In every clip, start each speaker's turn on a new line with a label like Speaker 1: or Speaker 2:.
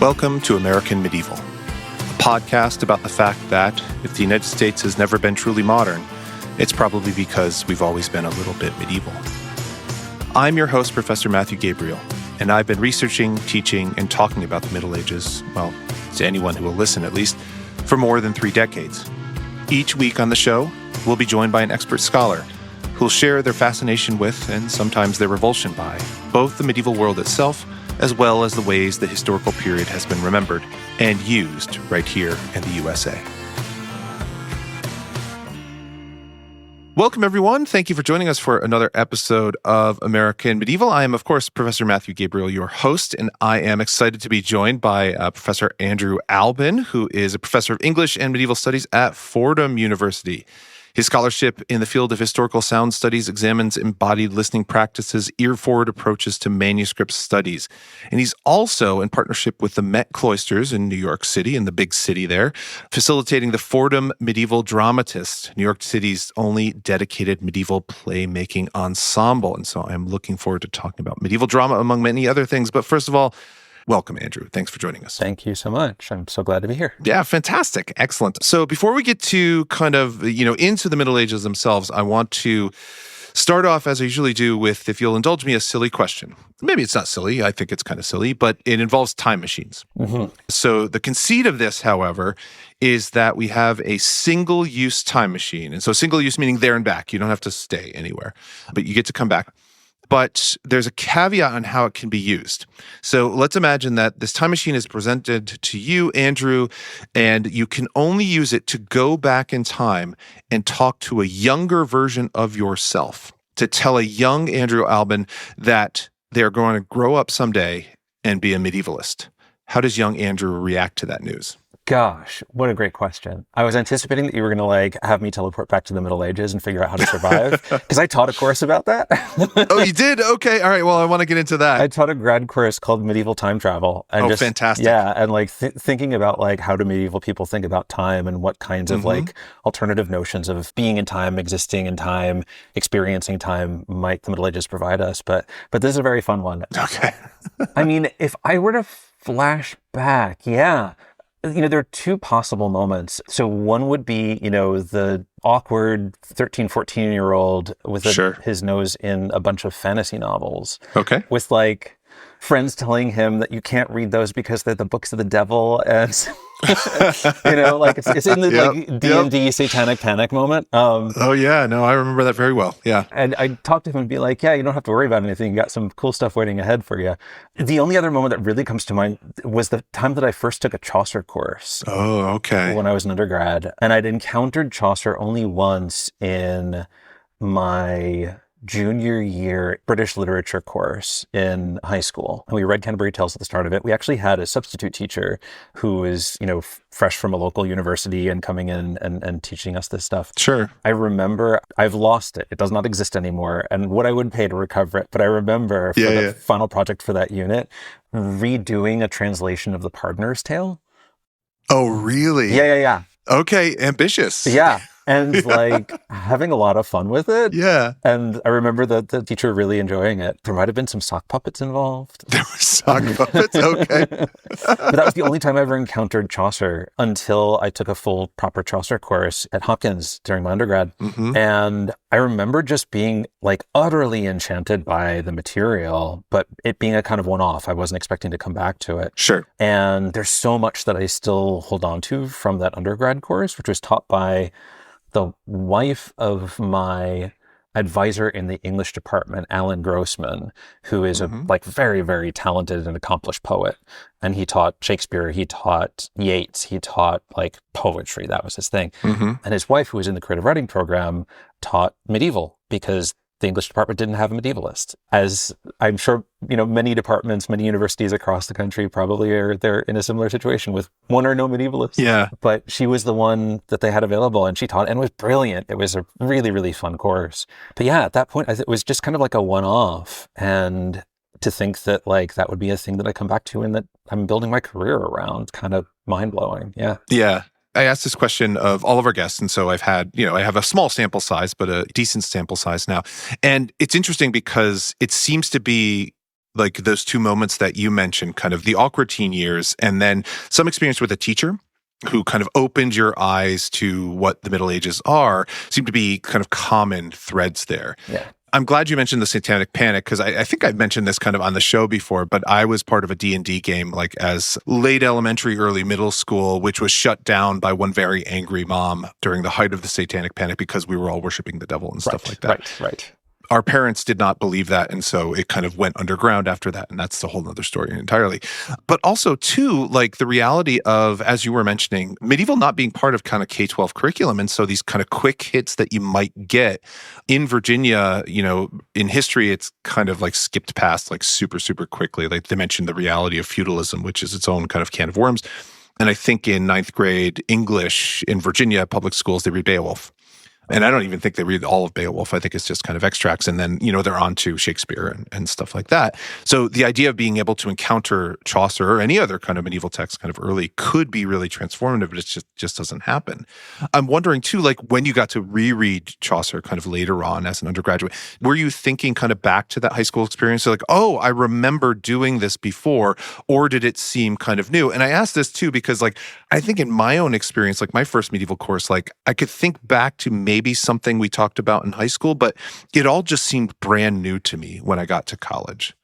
Speaker 1: Welcome to American Medieval, a podcast about the fact that if the United States has never been truly modern, it's probably because we've always been a little bit medieval. I'm your host, Professor Matthew Gabriele, and I've been researching, teaching, and talking about the Middle Ages, well, to anyone who will listen at least, for more than 3 decades. Each week on the show, we'll be joined by an expert scholar who'll share their fascination with, and sometimes their revulsion by, both the medieval world itself as well as the ways the historical period has been remembered and used right here in the USA. Welcome, everyone. Thank you for joining us for another episode of American Medieval. I am, of course, Professor Matthew Gabriele, your host, and I am excited to be joined by Professor Andrew Albin, who is a professor of English and Medieval Studies at Fordham University. His scholarship in the field of historical sound studies examines embodied listening practices, ear-forward approaches to manuscript studies. And he's also, in partnership with the Met Cloisters in New York City, in the big city there, facilitating the Fordham Medieval Dramatists, New York City's only dedicated medieval playmaking ensemble. And so I'm looking forward to talking about medieval drama, among many other things. But first of all, welcome, Andrew. Thanks for joining us.
Speaker 2: Thank you so much. I'm so glad to be here.
Speaker 1: Yeah, fantastic. Excellent. So before we get to kind of, into the Middle Ages themselves, I want to start off, as I usually do, with, if you'll indulge me, a silly question. Maybe it's not silly. I think it's kind of silly, but it involves time machines. Mm-hmm. So the conceit of this, however, is that we have a single-use time machine. And so single-use meaning there and back. You don't have to stay anywhere, but you get to come back. But there's a caveat on how it can be used. So let's imagine that this time machine is presented to you, Andrew, and you can only use it to go back in time and talk to a younger version of yourself, to tell a young Andrew Albin that they're going to grow up someday and be a medievalist. How does young Andrew react to that news?
Speaker 2: Gosh, what a great question. I was anticipating that you were going to have me teleport back to the Middle Ages and figure out how to survive, because I taught a course about that.
Speaker 1: Oh, you did? Okay. All right. Well, I want to get into that.
Speaker 2: I taught a grad course called Medieval Time Travel. And
Speaker 1: fantastic.
Speaker 2: Yeah. And thinking about how do medieval people think about time and what kinds of alternative notions of being in time, existing in time, experiencing time might the Middle Ages provide us. But this is a very fun one.
Speaker 1: Okay.
Speaker 2: I mean, if I were to flash back, yeah. There are 2 possible moments. So one would be, the awkward 13, 14-year-old with his nose in a bunch of fantasy novels.
Speaker 1: Okay.
Speaker 2: With friends telling him that you can't read those because they're the books of the devil. And, it's in the D&D satanic panic moment.
Speaker 1: Oh, yeah. No, I remember that very well. Yeah.
Speaker 2: And I'd talk to him and be like, yeah, you don't have to worry about anything. You got some cool stuff waiting ahead for you. The only other moment that really comes to mind was the time that I first took a Chaucer course.
Speaker 1: Oh, okay.
Speaker 2: When I was an undergrad. And I'd encountered Chaucer only once in my junior year British literature course in high school. And we read Canterbury Tales at the start of it. We actually had a substitute teacher who was, fresh from a local university and coming in and teaching us this stuff.
Speaker 1: Sure.
Speaker 2: I remember, I've lost it. It does not exist anymore. And what I would pay to recover it. But I remember for the final project for that unit, redoing a translation of The Pardoner's Tale.
Speaker 1: Oh, really?
Speaker 2: Yeah.
Speaker 1: Okay, ambitious.
Speaker 2: Yeah. And having a lot of fun with it.
Speaker 1: Yeah.
Speaker 2: And I remember the teacher really enjoying it. There might have been some sock puppets involved.
Speaker 1: There were sock puppets? Okay.
Speaker 2: But that was the only time I ever encountered Chaucer until I took a full proper Chaucer course at Hopkins during my undergrad. Mm-hmm. And I remember just being utterly enchanted by the material, but it being a kind of one-off. I wasn't expecting to come back to it.
Speaker 1: Sure.
Speaker 2: And there's so much that I still hold on to from that undergrad course, which was taught by the wife of my advisor in the English department, Alan Grossman, who is a very, very talented and accomplished poet. And he taught Shakespeare, he taught Yeats, he taught poetry. That was his thing. Mm-hmm. And his wife, who was in the creative writing program, taught medieval because the English department didn't have a medievalist. As I'm sure, many departments, many universities across the country probably they're in a similar situation with one or no medievalists.
Speaker 1: Yeah.
Speaker 2: But she was the one that they had available and she taught and was brilliant. It was a really, really fun course. But yeah, at that point, it was just kind of a one-off. And to think that that would be a thing that I come back to and that I'm building my career around, kind of mind-blowing. Yeah.
Speaker 1: Yeah. I asked this question of all of our guests, and so I've had, I have a small sample size, but a decent sample size now. And it's interesting because it seems to be like those two moments that you mentioned, kind of the awkward teen years, and then some experience with a teacher who kind of opened your eyes to what the Middle Ages are, seem to be kind of common threads there.
Speaker 2: Yeah.
Speaker 1: I'm glad you mentioned the Satanic Panic, because I think I've mentioned this kind of on the show before, but I was part of a D&D game like as late elementary, early middle school, which was shut down by one very angry mom during the height of the Satanic Panic because we were all worshiping the devil and stuff like that.
Speaker 2: Right.
Speaker 1: Our parents did not believe that, and so it kind of went underground after that, and that's a whole other story entirely. But also, too, like the reality of, as you were mentioning, medieval not being part of kind of K-12 curriculum, and so these kind of quick hits that you might get in Virginia, in history, it's kind of like skipped past like super, super quickly. Like they mentioned the reality of feudalism, which is its own kind of can of worms. And I think in ninth grade English in Virginia public schools, they read Beowulf. And I don't even think they read all of Beowulf. I think it's just kind of extracts. And then, they're on to Shakespeare and stuff like that. So the idea of being able to encounter Chaucer or any other kind of medieval text kind of early could be really transformative, but it just doesn't happen. I'm wondering too, like when you got to reread Chaucer kind of later on as an undergraduate, were you thinking kind of back to that high school experience? So like, oh, I remember doing this before, or did it seem kind of new? And I ask this too, because like, I think in my own experience, like my first medieval course, like I could think back to maybe something we talked about in high school, but it all just seemed brand new to me when I got to college.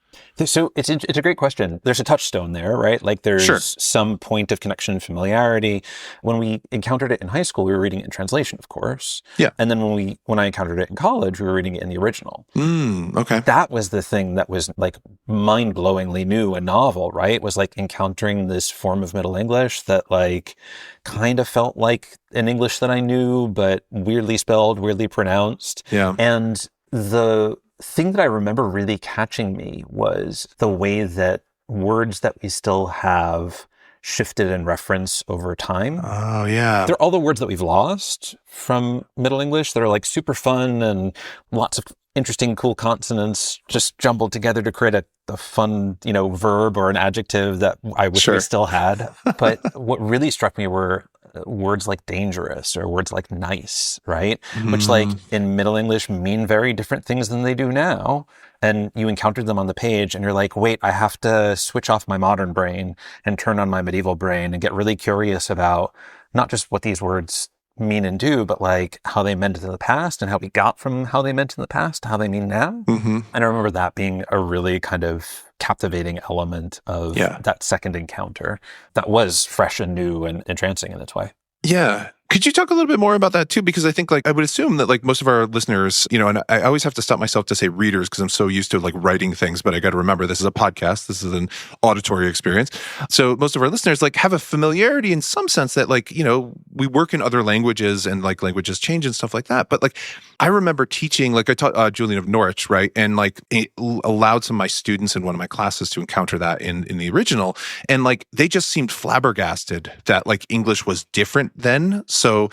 Speaker 2: So it's a great question. There's a touchstone there, right? Like there's some point of connection and familiarity. When we encountered it in high school, we were reading it in translation, of course.
Speaker 1: Yeah.
Speaker 2: And then when I encountered it in college, we were reading it in the original.
Speaker 1: Okay.
Speaker 2: That was the thing that was like mind-blowingly new and novel, right? Was like encountering this form of Middle English that like kind of felt like an English that I knew, but weirdly spelled, weirdly pronounced.
Speaker 1: Yeah.
Speaker 2: And the thing that I remember really catching me was the way that words that we still have shifted in reference over time.
Speaker 1: Oh, yeah.
Speaker 2: They're all the words that we've lost from Middle English that are like super fun and lots of interesting, cool consonants just jumbled together to create a fun, verb or an adjective that I wish we still had. But what really struck me were words like dangerous or words like nice, right? Which like in Middle English mean very different things than they do now. And you encountered them on the page and you're like, wait, I have to switch off my modern brain and turn on my medieval brain and get really curious about not just what these words mean and do, but like how they meant in the past and how we got from how they meant in the past to how they mean now. And I remember that being a really kind of captivating element of that second encounter that was fresh and new and entrancing in its way.
Speaker 1: Yeah. Could you talk a little bit more about that too? Because I think like I would assume that like most of our listeners, and I always have to stop myself to say readers because I'm so used to like writing things, but I got to remember this is a podcast. This is an auditory experience. So most of our listeners like have a familiarity in some sense that like, we work in other languages and like languages change and stuff like that. But like I remember teaching, like I taught Julian of Norwich, right? And like it allowed some of my students in one of my classes to encounter that in the original. And like they just seemed flabbergasted that like English was different then. So,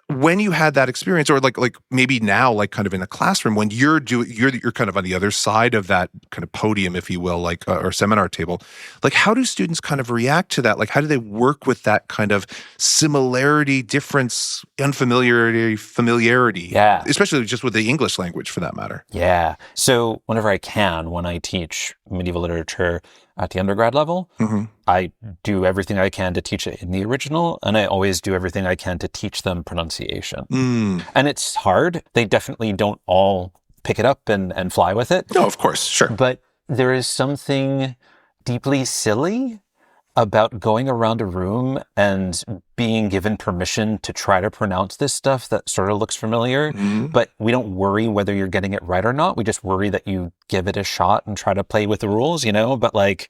Speaker 1: when you had that experience, or like maybe now, like kind of in a classroom, when you're kind of on the other side of that kind of podium, if you will, like or seminar table, like how do students kind of react to that? Like how do they work with that kind of similarity, difference, unfamiliarity, familiarity?
Speaker 2: Yeah,
Speaker 1: especially just with the English language, for that matter.
Speaker 2: Yeah. So whenever I can, when I teach medieval literature at the undergrad level, I do everything I can to teach it in the original, and I always do everything I can to teach them pronunciation. And it's hard. They definitely don't all pick it up and fly with it.
Speaker 1: No, of course, sure.
Speaker 2: But there is something deeply silly about going around a room and being given permission to try to pronounce this stuff that sort of looks familiar, but we don't worry whether you're getting it right or not. We just worry that you give it a shot and try to play with the rules, but like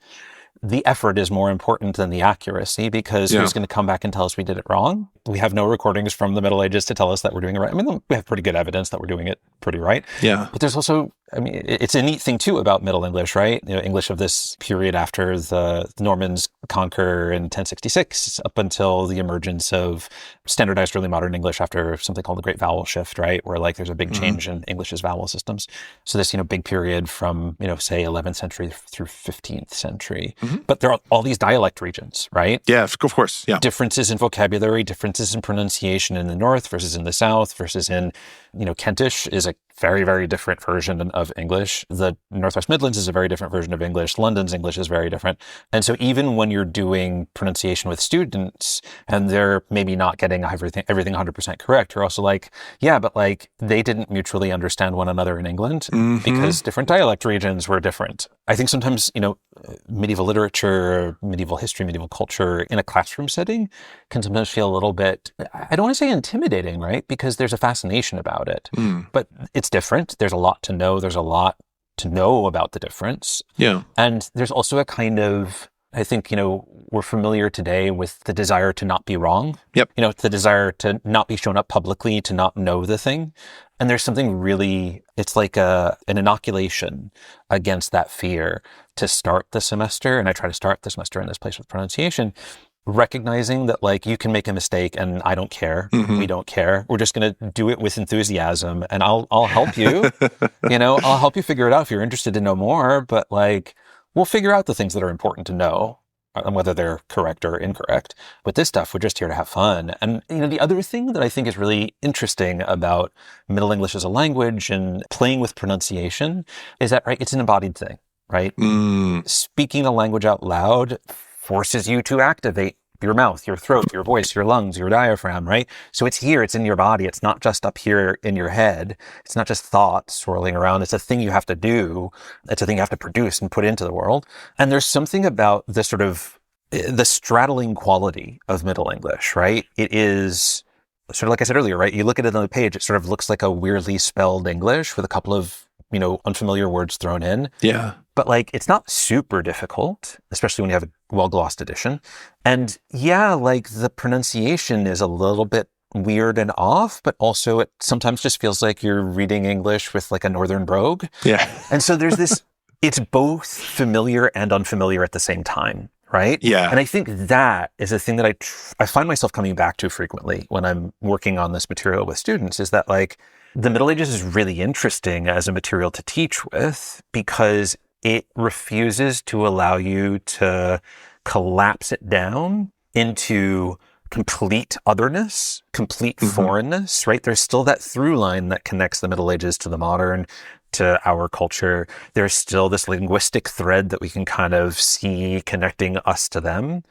Speaker 2: the effort is more important than the accuracy, because who's going to come back and tell us we did it wrong? We have no recordings from the Middle Ages to tell us that we're doing it right. I mean, we have pretty good evidence that we're doing it pretty right.
Speaker 1: Yeah.
Speaker 2: But there's also, it's a neat thing too about Middle English, right? English of this period after the Normans conquer in 1066 up until the emergence of standardized early modern English after something called the Great Vowel Shift, right? Where like there's a big change in English's vowel systems. So this, big period from, say 11th century through 15th century. But there are all these dialect regions, right?
Speaker 1: Yeah, of course. Yeah.
Speaker 2: Differences in vocabulary, differences in pronunciation in the north versus in the south versus in Kentish is a very, very different version of English. The Northwest Midlands is a very different version of English. London's English is very different. And so even when you're doing pronunciation with students and they're maybe not getting everything 100% correct, you're also like, yeah, but like they didn't mutually understand one another in England because different dialect regions were different. I think sometimes, medieval literature, medieval history, medieval culture in a classroom setting can sometimes feel a little bit, I don't want to say intimidating, right? Because there's a fascination about it, but it's different. There's a lot to know. There's a lot to know about the difference.
Speaker 1: Yeah.
Speaker 2: And there's also a kind of, I think, we're familiar today with the desire to not be wrong.
Speaker 1: Yep.
Speaker 2: The desire to not be shown up publicly, to not know the thing. And there's something really, it's like an inoculation against that fear to start the semester. And I try to start the semester in this place with pronunciation, recognizing that like you can make a mistake and I don't care. We don't care. We're just going to do it with enthusiasm and I'll help you, I'll help you figure it out if you're interested to know more, but like we'll figure out the things that are important to know and whether they're correct or incorrect. With this stuff, we're just here to have fun. And, the other thing that I think is really interesting about Middle English as a language and playing with pronunciation is that, right, it's an embodied thing, right? Speaking a language out loud forces you to activate your mouth, your throat, your voice, your lungs, your diaphragm, right? So it's here, it's in your body. It's not just up here in your head. It's not just thoughts swirling around. It's a thing you have to do. It's a thing you have to produce and put into the world. And there's something about the sort of the straddling quality of Middle English, right? It is sort of like I said earlier, right? You look at it on the page, it sort of looks like a weirdly spelled English with a couple of, unfamiliar words thrown in.
Speaker 1: Yeah.
Speaker 2: But like, it's not super difficult, especially when you have a well-glossed edition. And yeah, like the pronunciation is a little bit weird and off, but also it sometimes just feels like you're reading English with like a Northern brogue.
Speaker 1: Yeah.
Speaker 2: And so there's this, it's both familiar and unfamiliar at the same time, right?
Speaker 1: Yeah.
Speaker 2: And I think that is a thing that I find myself coming back to frequently when I'm working on this material with students, is that like the Middle Ages is really interesting as a material to teach with because it refuses to allow you to collapse it down into complete otherness, complete foreignness, right? There's still that through line that connects the Middle Ages to the modern, to our culture. There's still this linguistic thread that we can kind of see connecting us to them.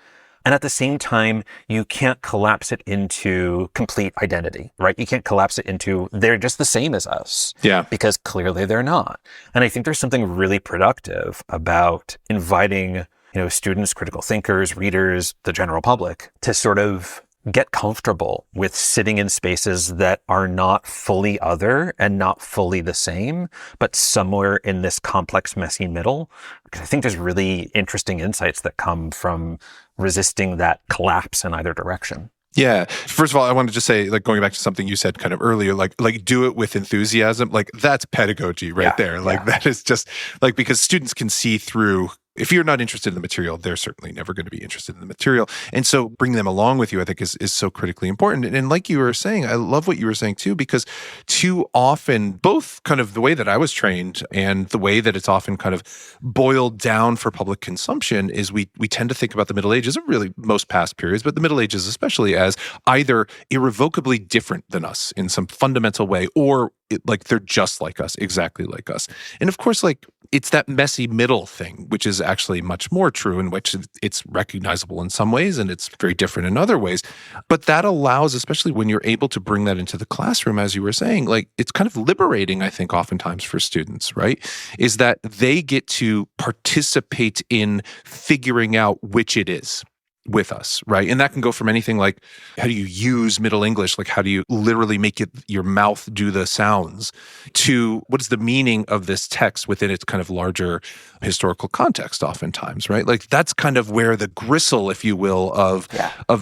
Speaker 2: And at the same time, you can't collapse it into complete identity, right? You can't collapse it into they're just the same as us.
Speaker 1: Yeah.
Speaker 2: Because clearly they're not. And I think there's something really productive about inviting, students, critical thinkers, readers, the general public to sort of get comfortable with sitting in spaces that are not fully other and not fully the same, but somewhere in this complex, messy middle. Because I think there's really interesting insights that come from resisting that collapse in either direction.
Speaker 1: Yeah. First of all, I wanted to just say, like, going back to something you said kind of earlier, like do it with enthusiasm. Like, that's pedagogy right there. Like, that is just like, because students can see through. If you're not interested in the material, they're certainly never going to be interested in the material. And so bring them along with you, I think, is so critically important. And like you were saying, I love what you were saying too, because too often, both kind of the way that I was trained and the way that it's often kind of boiled down for public consumption is we tend to think about the Middle Ages, or really most past periods, but the Middle Ages especially, as either irrevocably different than us in some fundamental way, or like they're just like us, exactly like us. And of course, like, it's that messy middle thing, which is actually much more true, in which it's recognizable in some ways and it's very different in other ways. But that allows, especially when you're able to bring that into the classroom, as you were saying, like, it's kind of liberating, I think, oftentimes for students, right? Is that they get to participate in figuring out which it is with us, right? And that can go from anything like, how do you use Middle English? Like, how do you literally make your mouth do the sounds, to what is the meaning of this text within its kind of larger historical context oftentimes, right? Like, that's kind of where the gristle, if you will, of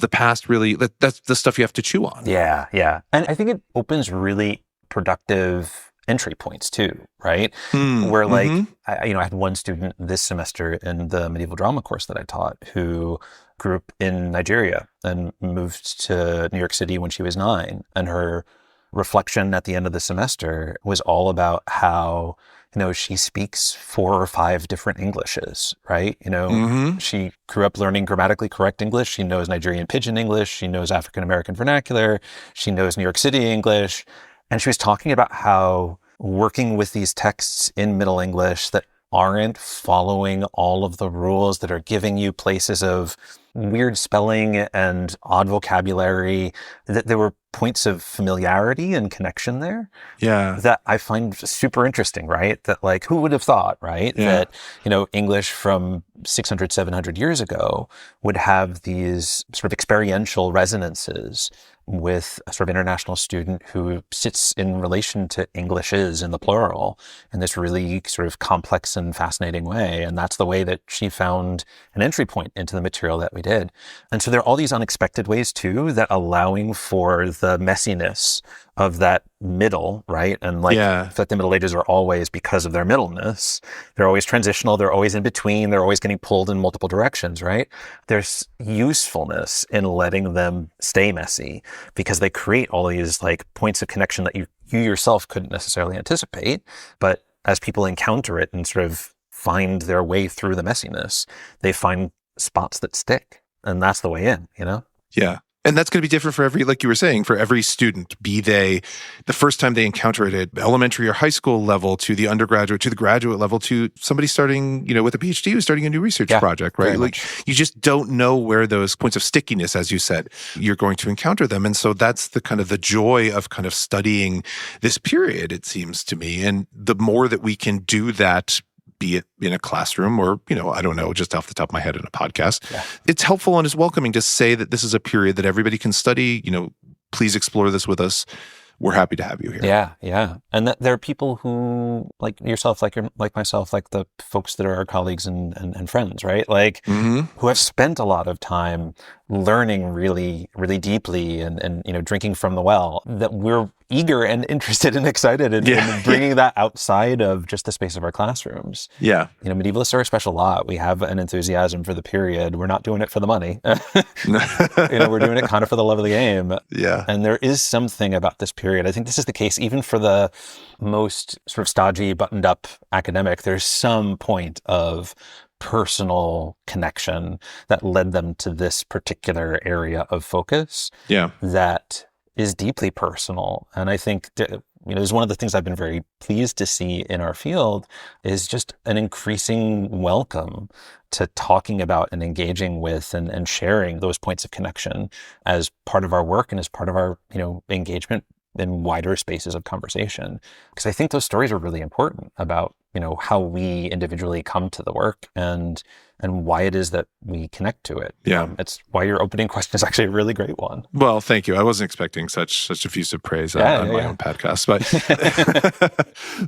Speaker 1: the past really, that's the stuff you have to chew on.
Speaker 2: Yeah, yeah. And I think it opens really productive entry points too, right? Where like, I had one student this semester in the medieval drama course that I taught who grew up in Nigeria and moved to New York City when she was 9. And her reflection at the end of the semester was all about how, she speaks 4 or 5 different Englishes, right? She grew up learning grammatically correct English. She knows Nigerian Pidgin English. She knows African American vernacular. She knows New York City English. And she was talking about how working with these texts in Middle English that aren't following all of the rules, that are giving you places of weird spelling and odd vocabulary, that there were points of familiarity and connection there.
Speaker 1: Yeah.
Speaker 2: That I find super interesting, right? That like, who would have thought, right?
Speaker 1: Yeah.
Speaker 2: That, English from 600, 700 years ago would have these sort of experiential resonances with a sort of international student who sits in relation to Englishes in the plural in this really sort of complex and fascinating way. And that's the way that she found an entry point into the material that we did. And so there are all these unexpected ways too, that allowing for the messiness of that middle, right? And like that the Middle Ages are always, because of their middleness, they're always transitional, they're always in between, they're always getting pulled in multiple directions, right? There's usefulness in letting them stay messy because they create all these like points of connection that you yourself couldn't necessarily anticipate. But as people encounter it and sort of find their way through the messiness, they find spots that stick. And that's the way in,
Speaker 1: Yeah. And that's going to be different for like you were saying, for every student, be they the first time they encounter it at elementary or high school level, to the undergraduate, to the graduate level, to somebody starting, with a PhD who's starting a new research project, right? Like you just don't know where those points of stickiness, as you said, you're going to encounter them. And so that's the kind of the joy of kind of studying this period, it seems to me. And the more that we can do that, be it in a classroom or, I don't know, just off the top of my head in a podcast. Yeah. It's helpful and is welcoming to say that this is a period that everybody can study. Please explore this with us. We're happy to have you here.
Speaker 2: Yeah, yeah. And that there are people who, like yourself, like myself, like the folks that are our colleagues and friends, right? Like who have spent a lot of time learning really, really deeply and drinking from the well, that we're eager and interested and excited in bringing that outside of just the space of our classrooms.
Speaker 1: Yeah.
Speaker 2: Medievalists are a special lot. We have an enthusiasm for the period. We're not doing it for the money. We're doing it kind of for the love of the game.
Speaker 1: Yeah.
Speaker 2: And there is something about this period. I think this is the case even for the most sort of stodgy, buttoned up academic. There's some point of personal connection that led them to this particular area of focus.
Speaker 1: Yeah.
Speaker 2: That is deeply personal. And I think is one of the things I've been very pleased to see in our field is just an increasing welcome to talking about and engaging with and sharing those points of connection as part of our work and as part of our, engagement in wider spaces of conversation. Because I think those stories are really important about, how we individually come to the work and why it is that we connect to it.
Speaker 1: Yeah.
Speaker 2: It's why your opening question is actually a really great one.
Speaker 1: Well, thank you. I wasn't expecting such effusive praise on my own podcast.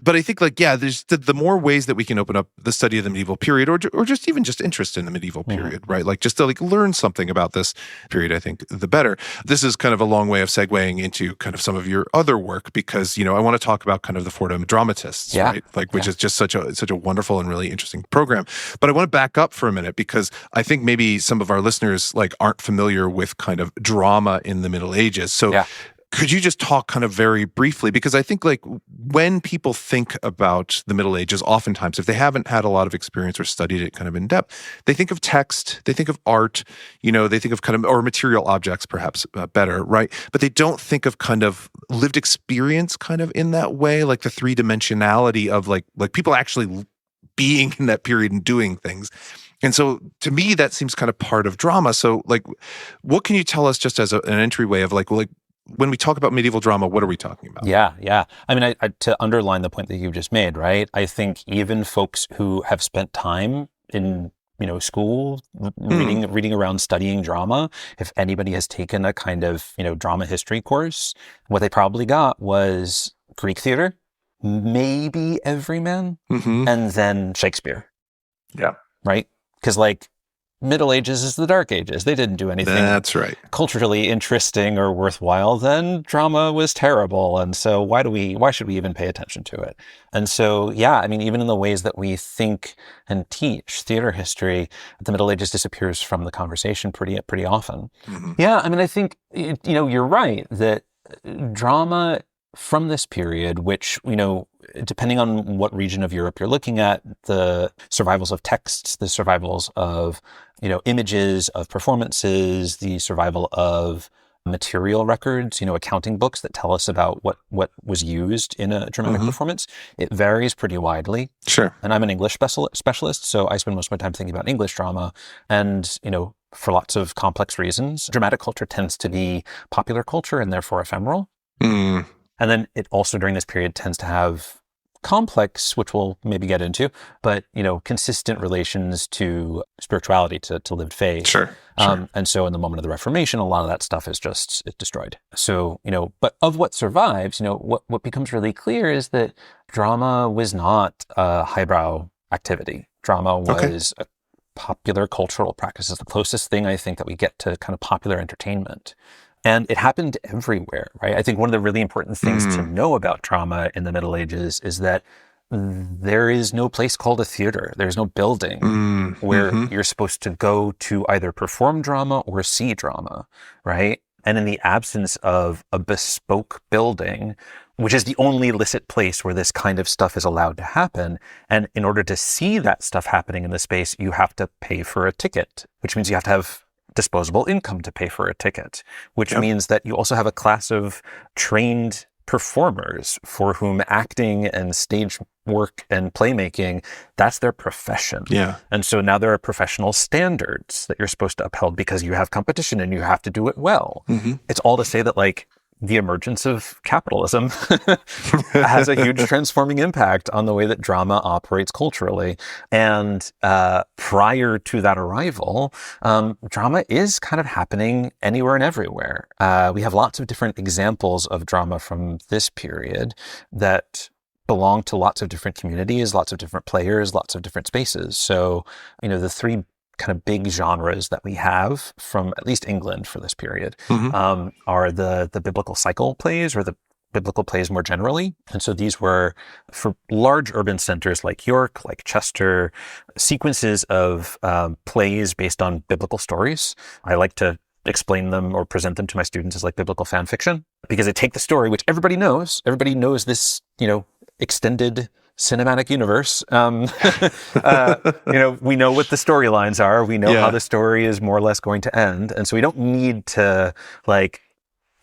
Speaker 1: But I think there's the more ways that we can open up the study of the medieval period or just even just interest in the medieval period, right? Like just to learn something about this period, I think the better. This is kind of a long way of segueing into kind of some of your other work because, I want to talk about kind of the Fordham Dramatists, right? Which is just such a wonderful and really interesting program. But I want to back up for a minute because I think maybe some of our listeners aren't familiar with kind of drama in the Middle Ages. So could you just talk kind of very briefly? Because I think when people think about the Middle Ages, oftentimes, if they haven't had a lot of experience or studied it kind of in depth, they think of text, they think of art, they think of kind of, or material objects perhaps better, right? But they don't think of kind of lived experience kind of in that way, like the three-dimensionality of like people actually being in that period and doing things. And so to me, that seems kind of part of drama. So what can you tell us just as an entryway of when we talk about medieval drama, what are we talking about?
Speaker 2: Yeah. I mean, I to underline the point that you just made, right? I think even folks who have spent time in school reading around studying drama, if anybody has taken a kind of drama history course, what they probably got was Greek theater, maybe Everyman, and then Shakespeare.
Speaker 1: Yeah.
Speaker 2: Right? Because Middle Ages is the Dark Ages. They didn't do anything
Speaker 1: that's right
Speaker 2: culturally interesting or worthwhile. Then drama was terrible. And so why should we even pay attention to it? And so, I mean, even in the ways that we think and teach theater history, the Middle Ages disappears from the conversation pretty often. Yeah. I mean, I think, you're right that drama from this period, which, depending on what region of Europe you're looking at, the survivals of texts, the survivals of, images, of performances, the survival of material records, accounting books that tell us about what was used in a dramatic performance. It varies pretty widely.
Speaker 1: Sure.
Speaker 2: And I'm an English specialist, so I spend most of my time thinking about English drama. And, for lots of complex reasons, dramatic culture tends to be popular culture and therefore ephemeral. And then it also during this period tends to have complex, which we'll maybe get into, but, consistent relations to spirituality, to lived faith.
Speaker 1: Sure.
Speaker 2: And so in the moment of the Reformation, a lot of that stuff is just destroyed. So, but of what survives, what becomes really clear is that drama was not a highbrow activity. Drama was a popular cultural practice. It's the closest thing I think that we get to kind of popular entertainment. And it happened everywhere, right? I think one of the really important things to know about drama in the Middle Ages is that there is no place called a theater. There's no building where you're supposed to go to either perform drama or see drama, right? And in the absence of a bespoke building, which is the only licit place where this kind of stuff is allowed to happen, and in order to see that stuff happening in the space, you have to pay for a ticket, which means you have to have disposable income to pay for a ticket, which means that you also have a class of trained performers for whom acting and stage work and playmaking, that's their profession.
Speaker 1: Yeah.
Speaker 2: And so now there are professional standards that you're supposed to uphold because you have competition and you have to do it well. It's all to say that the emergence of capitalism has a huge transforming impact on the way that drama operates culturally. And prior to that arrival, drama is kind of happening anywhere and everywhere. We have lots of different examples of drama from this period that belong to lots of different communities, lots of different players, lots of different spaces. So, the three kind of big genres that we have from at least England for this period are the biblical cycle plays, or the biblical plays more generally. And so these were, for large urban centers like York, like Chester, sequences of plays based on biblical stories. I like to explain them or present them to my students as like biblical fan fiction, because they take the story, which everybody knows this, extended cinematic universe. We know what the storylines are. We know how the story is more or less going to end. And so we don't need to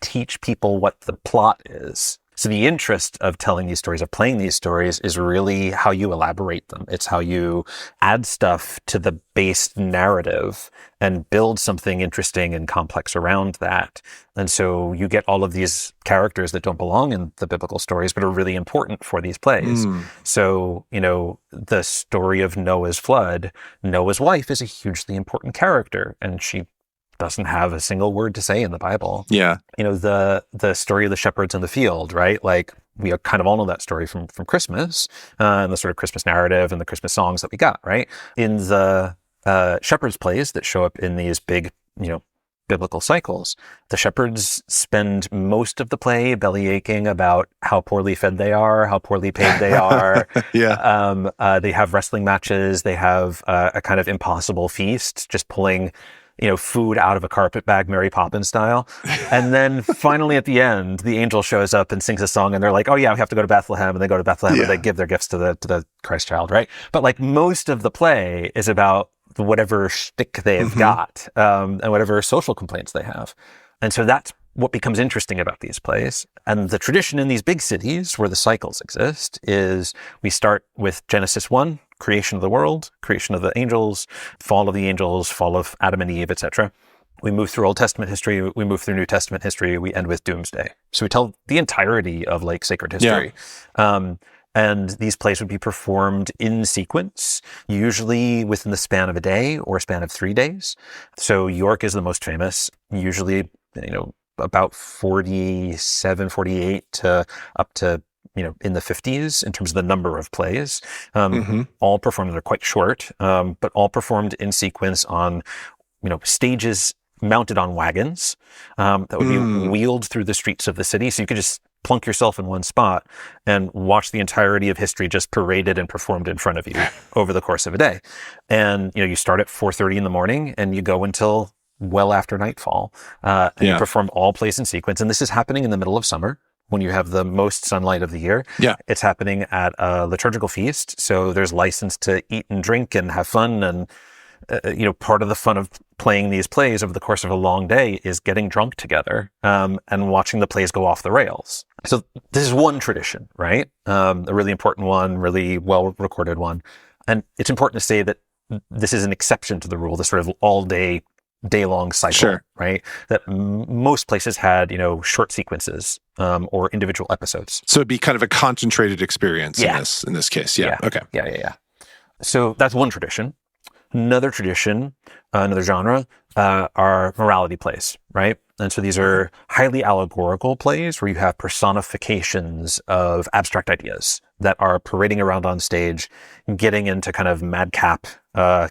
Speaker 2: teach people what the plot is. So the interest of telling these stories, of playing these stories, is really how you elaborate them. It's how you add stuff to the base narrative and build something interesting and complex around that. And so you get all of these characters that don't belong in the biblical stories, but are really important for these plays. So, the story of Noah's flood, Noah's wife is a hugely important character, and she doesn't have a single word to say in the Bible.
Speaker 1: Yeah.
Speaker 2: The story of the shepherds in the field, right? We kind of all know that story from Christmas, and the sort of Christmas narrative and the Christmas songs that we got, right? In the shepherds plays that show up in these big, biblical cycles, the shepherds spend most of the play belly aching about how poorly fed they are, how poorly paid they are. They have wrestling matches. They have a kind of impossible feast, just pulling food out of a carpet bag, Mary Poppins style. And then finally at the end, the angel shows up and sings a song, and they're like, oh yeah, we have to go to Bethlehem. And they go to Bethlehem and they give their gifts to the Christ child, right? But most of the play is about whatever shtick they've got, and whatever social complaints they have. And so that's what becomes interesting about these plays. And the tradition in these big cities where the cycles exist is we start with Genesis 1, creation of the world, creation of the angels, fall of the angels, fall of Adam and Eve, etc. We move through Old Testament history, we move through New Testament history, we end with Doomsday. So we tell the entirety of sacred history. And these plays would be performed in sequence, usually within the span of a day or a span of 3 days. So York is the most famous, usually, about 47, 48 to up to, in the 50s in terms of the number of plays. All performed, they're quite short, but all performed in sequence on, stages mounted on wagons that would be wheeled through the streets of the city. So you could just plunk yourself in one spot and watch the entirety of history just paraded and performed in front of you over the course of a day. And, you start at 4:30 in the morning and you go until well after nightfall. And you perform all plays in sequence. And this is happening in the middle of summer, when you have the most sunlight of the year. It's happening at a liturgical feast. So there's license to eat and drink and have fun and part of the fun of playing these plays over the course of a long day is getting drunk together and watching the plays go off the rails. So this is one tradition, right? A really important one, really well recorded one. And it's important to say that this is an exception to the rule, this sort of all day-long cycle, right? That most places had, short sequences or individual episodes.
Speaker 1: So it'd be kind of a concentrated experience in this case. Yeah. Okay.
Speaker 2: Yeah. So that's one tradition. Another tradition, another genre, are morality plays, right? And so these are highly allegorical plays where you have personifications of abstract ideas that are parading around on stage, getting into kind of madcap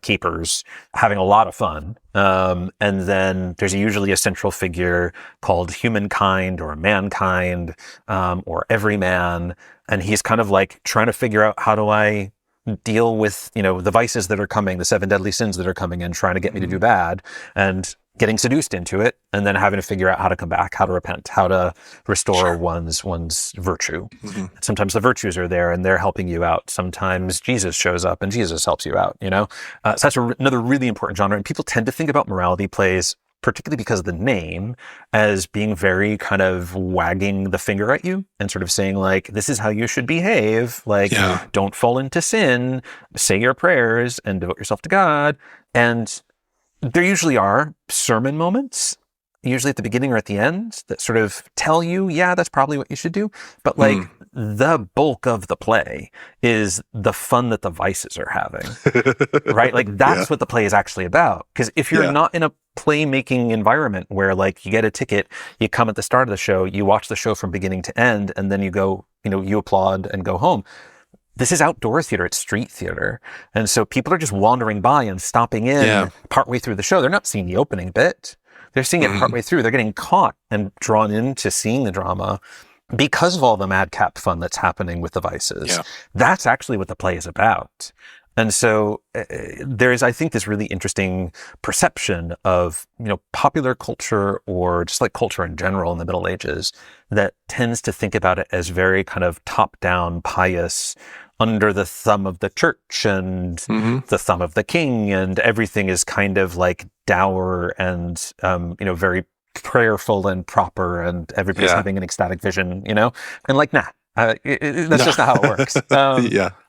Speaker 2: capers, having a lot of fun. And then there's usually a central figure called humankind or mankind or everyman. And he's kind of like trying to figure out, how do I deal with, the vices that are coming, the 7 deadly sins that are coming and trying to get me to do bad, and getting seduced into it, and then having to figure out how to come back, how to repent, how to restore one's virtue. Sometimes the virtues are there and they're helping you out. Sometimes Jesus shows up and Jesus helps you out, So that's another really important genre. And people tend to think about morality plays, particularly because of the name, as being very kind of wagging the finger at you and sort of saying like, this is how you should behave. Like, don't fall into sin, say your prayers and devote yourself to God. And there usually are sermon moments, usually at the beginning or at the end, that sort of tell you, that's probably what you should do. But like the bulk of the play is the fun that the vices are having, right? Like that's what the play is actually about. Because if you're not in a playmaking environment where like you get a ticket, you come at the start of the show, you watch the show from beginning to end, and then you go, you applaud and go home. This is outdoor theater. It's street theater. And so people are just wandering by and stopping in partway through the show. They're not seeing the opening bit. They're seeing it partway through. They're getting caught and drawn into seeing the drama because of all the madcap fun that's happening with the vices. That's actually what the play is about. And so there's, I think, this really interesting perception of, popular culture, or just like culture in general in the Middle Ages, that tends to think about it as very kind of top-down, pious, under the thumb of the church and the thumb of the king, and everything is kind of like dour and, very prayerful and proper, and everybody's having an ecstatic vision, and like, that's just not how it works.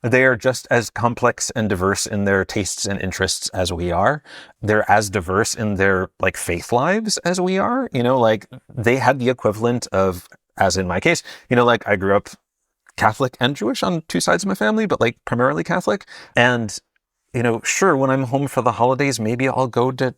Speaker 2: They are just as complex and diverse in their tastes and interests as we are. They're as diverse in their like faith lives as we are. Like they had the equivalent of, as in my case, like I grew up Catholic and Jewish on 2 sides of my family, but like primarily Catholic. And, sure, when I'm home for the holidays, maybe I'll go to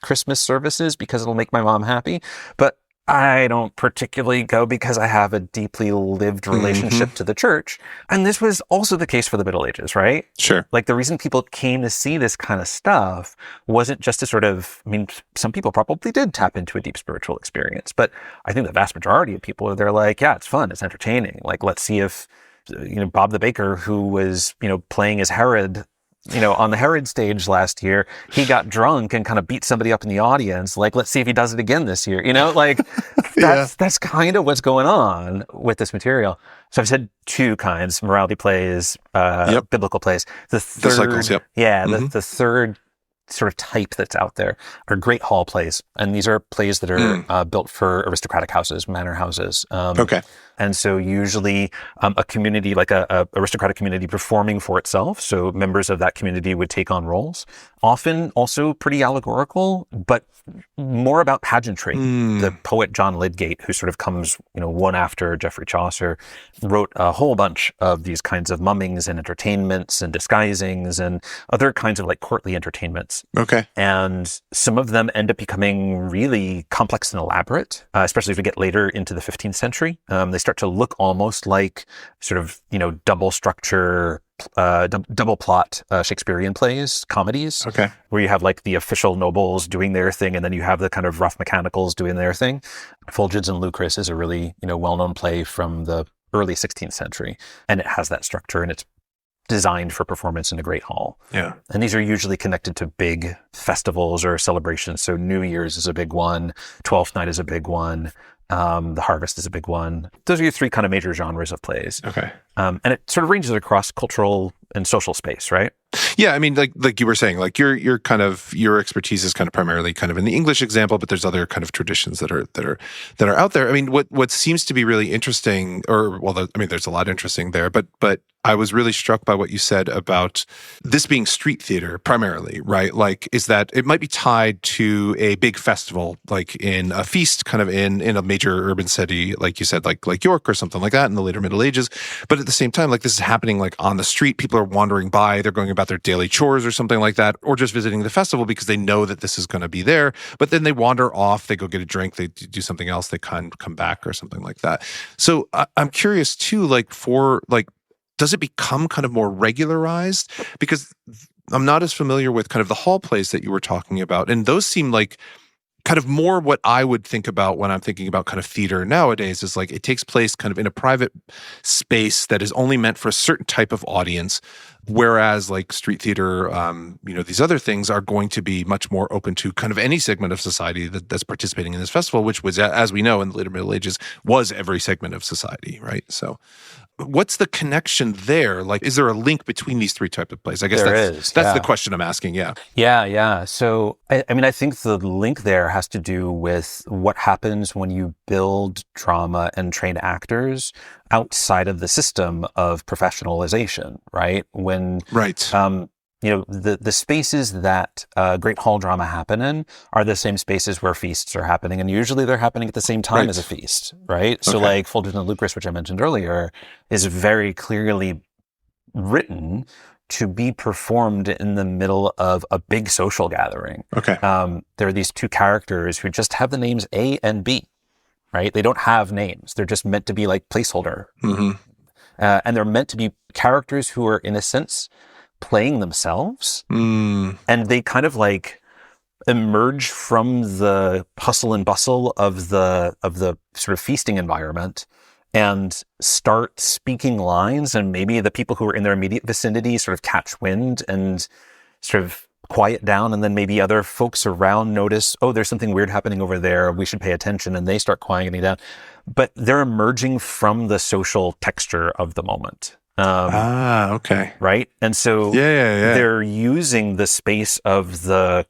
Speaker 2: Christmas services because it'll make my mom happy. But I don't particularly go because I have a deeply lived relationship to the church. And this was also the case for the Middle Ages, right?
Speaker 1: Sure.
Speaker 2: Like the reason people came to see this kind of stuff wasn't just to sort of, some people probably did tap into a deep spiritual experience, but I think the vast majority of people are there like, it's fun, it's entertaining. Like, let's see if, Bob the Baker, who was, playing as Herod, on the Herod stage last year, he got drunk and kind of beat somebody up in the audience. Like, let's see if he does it again this year. Like that's kind of what's going on with this material. So I've said 2 kinds: morality plays, biblical plays. The third, the third sort of type that's out there are great hall plays. And these are plays that are built for aristocratic houses, manor houses. And so usually a community, like a aristocratic community performing for itself. So members of that community would take on roles, often also pretty allegorical, but more about pageantry. The poet John Lydgate, who sort of comes, one after Geoffrey Chaucer, wrote a whole bunch of these kinds of mummings and entertainments and disguisings and other kinds of like courtly entertainments. And some of them end up becoming really complex and elaborate, especially as we get later into the 15th century. They start to look almost like sort of, double structure, double plot Shakespearean plays, comedies, where you have like the official nobles doing their thing, and then you have the kind of rough mechanicals doing their thing. Fulgens and Lucrece is a really, well-known play from the early 16th century, and it has that structure, and it's designed for performance in a great hall. And these are usually connected to big festivals or celebrations. So New Year's is a big one. Twelfth Night is a big one. The Harvest is a big one. Those are your three kind of major genres of plays.
Speaker 1: Okay.
Speaker 2: And it sort of ranges across cultural and social space, right?
Speaker 1: Yeah, I mean, like you were saying, like your expertise is kind of primarily kind of in the English example, but there's other kind of traditions that are out there. I mean, what seems to be really interesting, there's a lot interesting there, but I was really struck by what you said about this being street theater primarily, right? Like, is that it might be tied to a big festival, like in a feast, kind of in a major urban city, like you said, like York or something like that in the later Middle Ages. But at the same time, like this is happening like on the street. People are wandering by, they're going about their daily chores or something like that, or just visiting the festival because they know that this is going to be there. But then they wander off, they go get a drink, they do something else, they kind of come back or something like that. So I'm curious too, does it become kind of more regularized? Because I'm not as familiar with kind of the hall plays that you were talking about. And those seem like kind of more what I would think about when I'm thinking about kind of theater nowadays is like it takes place kind of in a private space that is only meant for a certain type of audience. Whereas like street theater, these other things are going to be much more open to kind of any segment of society that's participating in this festival, which was, as we know, in the later Middle Ages, was every segment of society, right? So what's the connection there? Like, is there a link between these three types of plays? I guess that's the question I'm asking. Yeah.
Speaker 2: Yeah. So, I think the link there has to do with what happens when you build drama and train actors outside of the system of professionalization, right? The spaces that great hall drama happen in are the same spaces where feasts are happening, and usually they're happening at the same time as a feast, right? So like Folgerton and Lucas, which I mentioned earlier, is very clearly written to be performed in the middle of a big social gathering.
Speaker 1: Okay.
Speaker 2: There are these two characters who just have the names A and B, right? They don't have names. They're just meant to be like placeholder.
Speaker 1: Mm-hmm.
Speaker 2: And they're meant to be characters who are, in a sense, playing themselves, and they kind of like emerge from the hustle and bustle of the sort of feasting environment and start speaking lines, and maybe the people who are in their immediate vicinity sort of catch wind and sort of quiet down, and then maybe other folks around notice, oh, there's something weird happening over there, we should pay attention, and they start quieting down. But they're emerging from the social texture of the moment.
Speaker 1: Okay.
Speaker 2: Right? And so they're using the space of the,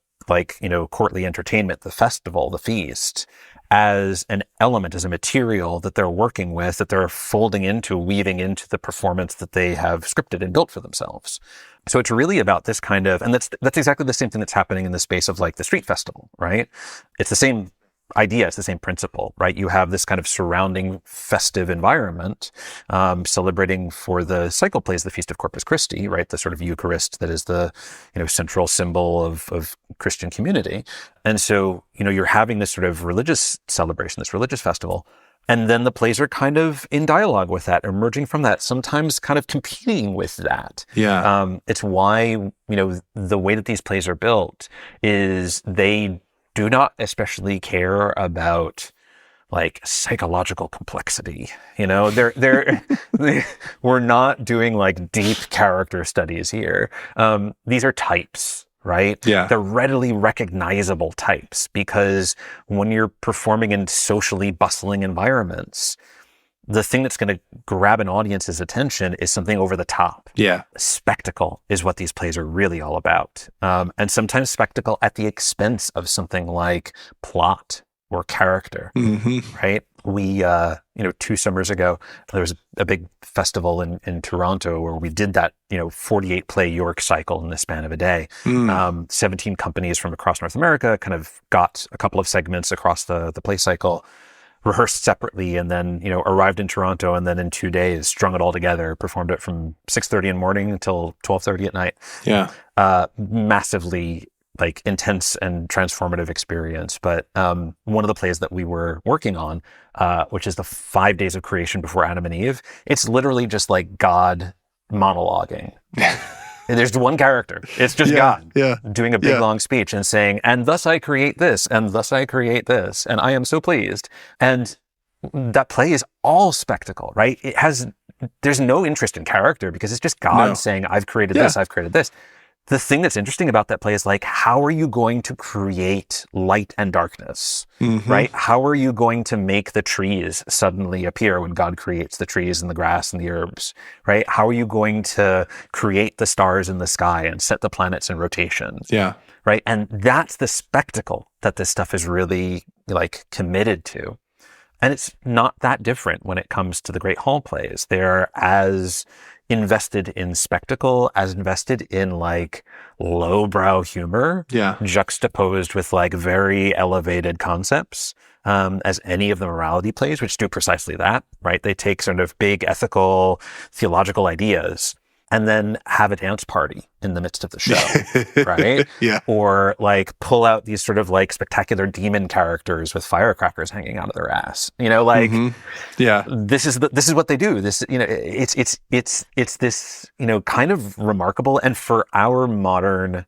Speaker 2: courtly entertainment, the festival, the feast, as an element, as a material that they're working with, that they're weaving into the performance that they have scripted and built for themselves. So it's really about this kind of, and that's exactly the same thing that's happening in the space of like the street festival, right? It's the same idea, it's the same principle, right? You have this kind of surrounding festive environment, celebrating for the cycle plays the Feast of Corpus Christi, right? The sort of Eucharist that is the, central symbol of Christian community. And so, you're having this sort of religious celebration, this religious festival, and then the plays are kind of in dialogue with that, emerging from that, sometimes kind of competing with that.
Speaker 1: Yeah.
Speaker 2: It's why, the way that these plays are built is they do not especially care about like psychological complexity. We're not doing like deep character studies here. These are types, right?
Speaker 1: Yeah.
Speaker 2: They're readily recognizable types because when you're performing in socially bustling environments, the thing that's going to grab an audience's attention is something over the top.
Speaker 1: Yeah.
Speaker 2: Spectacle is what these plays are really all about. And sometimes spectacle at the expense of something like plot or character, right? We, 2 summers ago, there was a big festival in Toronto where we did that, 48 play York cycle in the span of a day. 17 companies from across North America kind of got a couple of segments across the play cycle, rehearsed separately, and then, arrived in Toronto, and then in 2 days, strung it all together, performed it from 6:30 in the morning until 12:30 at night.
Speaker 1: Yeah.
Speaker 2: Massively like intense and transformative experience. But one of the plays that we were working on, which is the 5 days of creation before Adam and Eve, it's literally just like God monologuing. And there's one character. It's just God doing a big long speech and saying, and thus I create this, and thus I create this, and I am so pleased. And that play is all spectacle, right? There's no interest in character because it's just God saying, I've created this, I've created this. the thing that's interesting about that play is like, how are you going to create light and darkness, right? How are you going to make the trees suddenly appear when God creates the trees and the grass and the herbs, right? How are you going to create the stars in the sky and set the planets in rotation?
Speaker 1: Yeah.
Speaker 2: Right. And that's the spectacle that this stuff is really like committed to. And it's not that different when it comes to the great hall plays. They're as invested in spectacle, as invested in like lowbrow humor, juxtaposed with like very elevated concepts, as any of the morality plays, which do precisely that, right? They take sort of big ethical, theological ideas and then have a dance party in the midst of the show, right?
Speaker 1: Yeah.
Speaker 2: Or like pull out these sort of like spectacular demon characters with firecrackers hanging out of their ass. You know, like this is what they do. This, you know, it's this, you know, kind of remarkable. And for our modern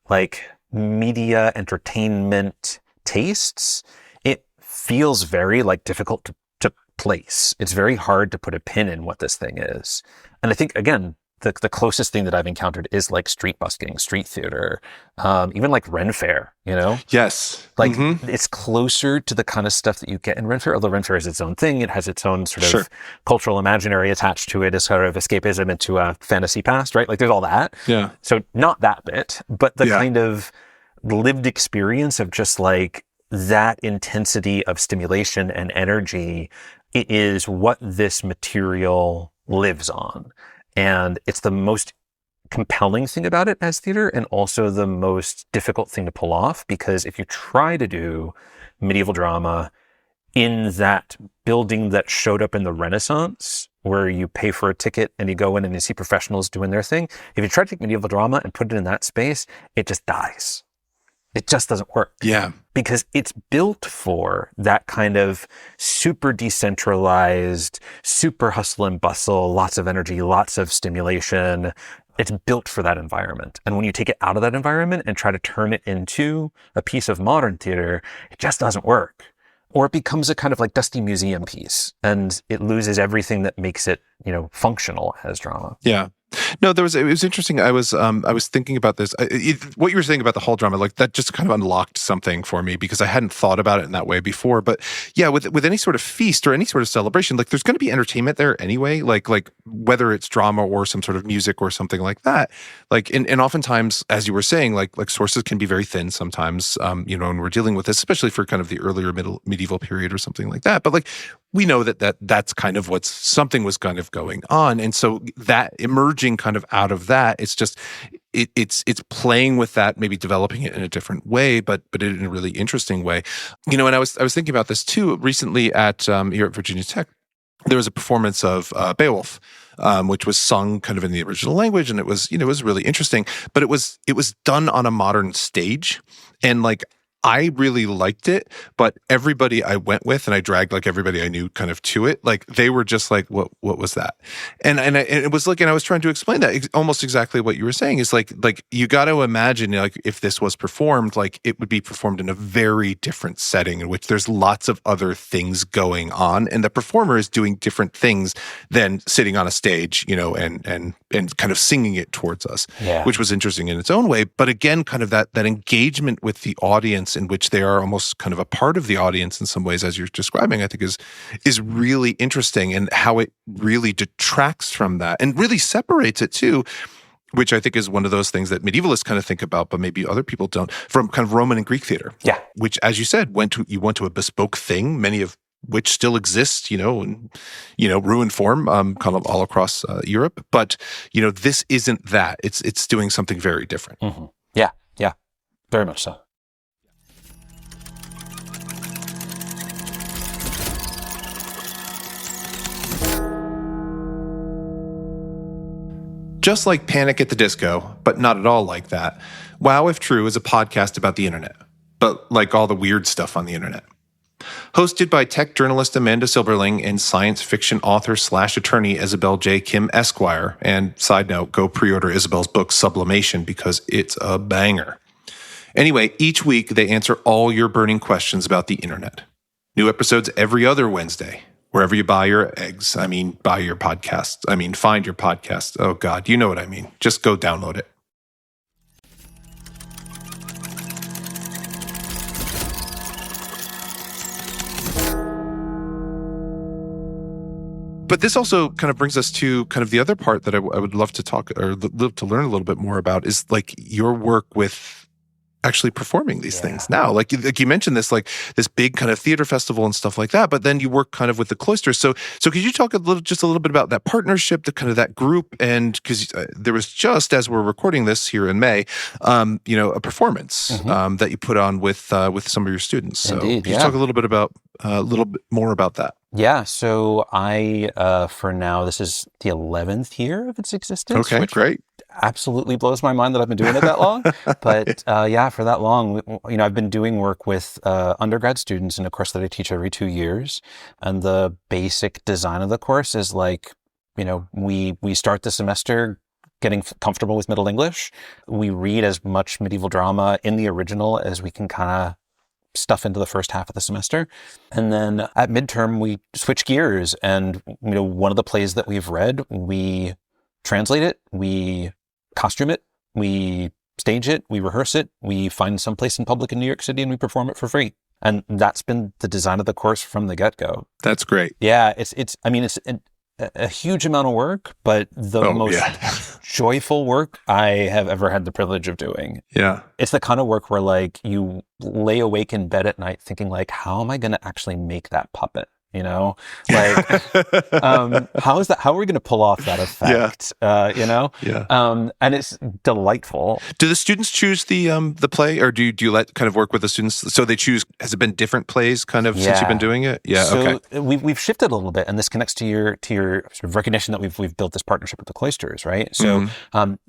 Speaker 2: like media entertainment tastes, it feels very like difficult to place. It's very hard to put a pin in what this thing is. And I think, again, the closest thing that I've encountered is like street busking, street theater, even like Ren Fair, you know?
Speaker 1: Yes.
Speaker 2: Like it's closer to the kind of stuff that you get in Ren Fair, although Ren Fair is its own thing. It has its own sort of cultural imaginary attached to it as sort of escapism into a fantasy past, right? Like there's all that.
Speaker 1: Yeah.
Speaker 2: So not that bit, but the kind of lived experience of just like that intensity of stimulation and energy, it is what this material lives on. And it's the most compelling thing about it as theater, and also the most difficult thing to pull off, because if you try to do medieval drama in that building that showed up in the Renaissance, where you pay for a ticket and you go in and you see professionals doing their thing, if you try to take medieval drama and put it in that space, it just dies. It just doesn't work.
Speaker 1: Yeah.
Speaker 2: Because it's built for that kind of super decentralized, super hustle and bustle, lots of energy, lots of stimulation. It's built for that environment. And when you take it out of that environment and try to turn it into a piece of modern theater, it just doesn't work. Or it becomes a kind of like dusty museum piece, and it loses everything that makes it, you know, functional as drama.
Speaker 1: Yeah. No, it was interesting. I was thinking about this. What you were saying about the hall drama, like that just kind of unlocked something for me, because I hadn't thought about it in that way before. But yeah, with any sort of feast or any sort of celebration, like there's going to be entertainment there anyway, like whether it's drama or some sort of music or something like that. Like, and oftentimes, as you were saying, like sources can be very thin sometimes, you know, and we're dealing with this, especially for kind of the earlier medieval period or something like that. But like, we know that's kind of something was kind of going on. And so that emerging kind of out of that, it's just, it's playing with that, maybe developing it in a different way, but in a really interesting way. You know, and I was thinking about this too recently at, here at Virginia Tech. There was a performance of Beowulf, which was sung kind of in the original language, and it was, you know, it was really interesting, but it was done on a modern stage, and like, I really liked it, but everybody I went with, and I dragged like everybody I knew kind of to it, like they were just like, what was that? And it was like, and I was trying to explain that almost exactly what you were saying is like you got to imagine, like, if this was performed, like it would be performed in a very different setting in which there's lots of other things going on, and the performer is doing different things than sitting on a stage, you know, and kind of singing it towards us, which was interesting in its own way. But again, kind of that engagement with the audience, in which they are almost kind of a part of the audience in some ways, as you're describing, I think is really interesting, and how it really detracts from that and really separates it too, which I think is one of those things that medievalists kind of think about, but maybe other people don't, from kind of Roman and Greek theater. Yeah. Which, as you said, you went to a bespoke thing, many of which still exist, you know, in, you know, ruined form, kind of all across Europe. But, you know, this isn't that. It's doing something very different.
Speaker 2: Mm-hmm. Yeah. Yeah. Very much so.
Speaker 1: Just like Panic at the Disco, but not at all like that, Wow If True is a podcast about the internet, but like all the weird stuff on the internet. Hosted by tech journalist Amanda Silberling and science fiction author/attorney Isabel J. Kim Esquire. And side note, go pre-order Isabel's book Sublimation, because it's a banger. Anyway, each week they answer all your burning questions about the internet. New episodes every other Wednesday. Wherever you buy your eggs, buy your podcast. Find your podcast. Oh God, you know what I mean. Just go download it. But this also kind of brings us to kind of the other part that I would love to talk or love to learn a little bit more about is like your work with actually performing these things now. Like you mentioned this, like this big kind of theater festival and stuff like that, but then you work kind of with the cloisters. So could you talk just a little bit about that partnership, the kind of that group, and because there was just, as we're recording this here in May, a performance that you put on with some of your students. So
Speaker 2: Indeed,
Speaker 1: could you talk a little bit more about that?
Speaker 2: Yeah, so I, for now, this is the 11th year of its existence.
Speaker 1: Okay,
Speaker 2: which
Speaker 1: great.
Speaker 2: Absolutely blows my mind that I've been doing it that long. But for that long, I've been doing work with undergrad students in a course that I teach every 2 years. And the basic design of the course is like, we start the semester getting comfortable with Middle English. We read as much medieval drama in the original as we can kind of stuff into the first half of the semester. And then at midterm, we switch gears. And, one of the plays that we've read, we translate it, we costume it, we stage it, we rehearse it, we find some place in public in New York City and we perform it for free. And that's been the design of the course from the get-go.
Speaker 1: That's great.
Speaker 2: Yeah, it's a huge amount of work, but the most joyful work I have ever had the privilege of doing.
Speaker 1: Yeah.
Speaker 2: It's the kind of work where like you lay awake in bed at night thinking like, how am I going to actually make that puppet? Like, how are we going to pull off that effect? And it's delightful.
Speaker 1: Do the students choose the play, or do you let kind of work with the students? So they choose. Has it been different plays kind of since you've been doing it? Yeah.
Speaker 2: So
Speaker 1: okay.
Speaker 2: We've shifted a little bit, and this connects to your sort of recognition that we've built this partnership with the cloisters, right? So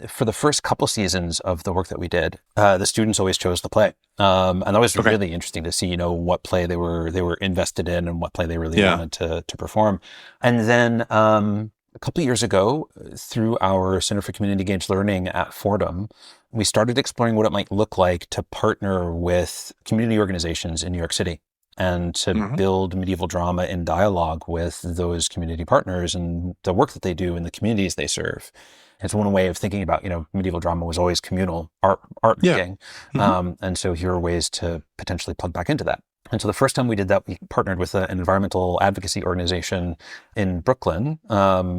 Speaker 2: for the first couple seasons of the work that we did, the students always chose the play. And that was really interesting to see, what play they were invested in and what play they really wanted to perform. And then a couple of years ago, through our Center for Community Engaged Learning at Fordham, we started exploring what it might look like to partner with community organizations in New York City and to build medieval drama in dialogue with those community partners and the work that they do in the communities they serve. It's one way of thinking about, medieval drama was always communal art making. And so here are ways to potentially plug back into that. And so the first time we did that, we partnered with an environmental advocacy organization in Brooklyn,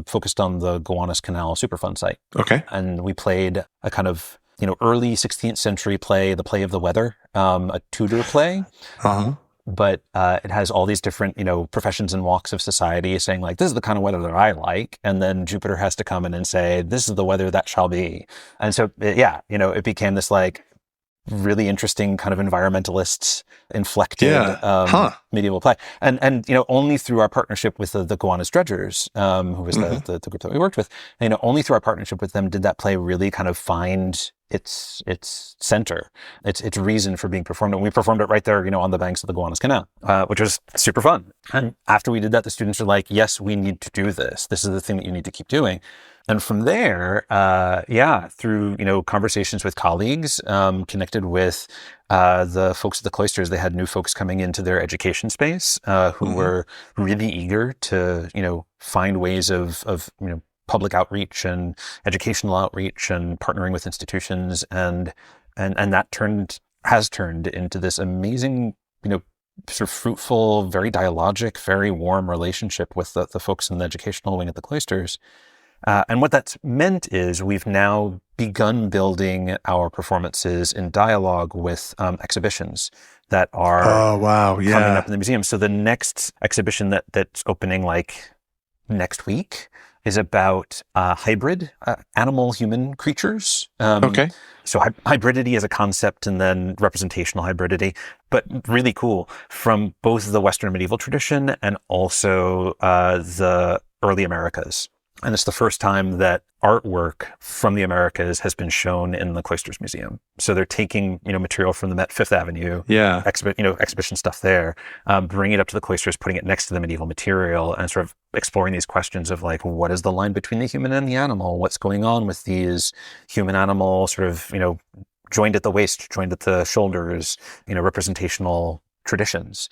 Speaker 2: focused on the Gowanus Canal Superfund site.
Speaker 1: Okay.
Speaker 2: And we played a kind of, early 16th century play, The Play of the Weather, a Tudor play. But it has all these different, professions and walks of society saying like, this is the kind of weather that I like. And then Jupiter has to come in and say, this is the weather that shall be. And so, it became this like really interesting kind of environmentalist inflected medieval play. And only through our partnership with the Gowanus Dredgers, who was the group that we worked with, only through our partnership with them did that play really kind of find its center, its reason for being performed. And we performed it right there, on the banks of the Gowanus Canal, which was super fun. And after we did that, the students were like, yes, we need to do this. This is the thing that you need to keep doing. And from there, through, conversations with colleagues, connected with the folks at the cloisters, they had new folks coming into their education space who were really eager to, find ways of public outreach and educational outreach and partnering with institutions. And that has turned into this amazing, sort of fruitful, very dialogic, very warm relationship with the folks in the educational wing at the cloisters. And what that's meant is we've now begun building our performances in dialogue with exhibitions that are coming up in the museum. So the next exhibition that's opening like next week is about hybrid animal-human creatures. So hybridity as a concept and then representational hybridity, but really cool from both the Western medieval tradition and also the early Americas. And it's the first time that artwork from the Americas has been shown in the Cloisters Museum. So they're taking, material from the Met Fifth Avenue, exhibition stuff there, bringing it up to the Cloisters, putting it next to the medieval material, and sort of exploring these questions of like, what is the line between the human and the animal? What's going on with these human-animal sort of, joined at the waist, joined at the shoulders, representational traditions.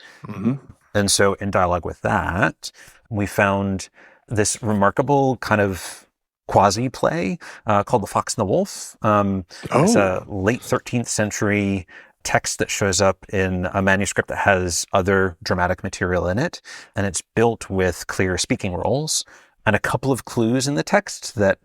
Speaker 2: And so in dialogue with that, we found this remarkable kind of quasi-play called The Fox and the Wolf. It's a late 13th century text that shows up in a manuscript that has other dramatic material in it, and it's built with clear speaking roles and a couple of clues in the text that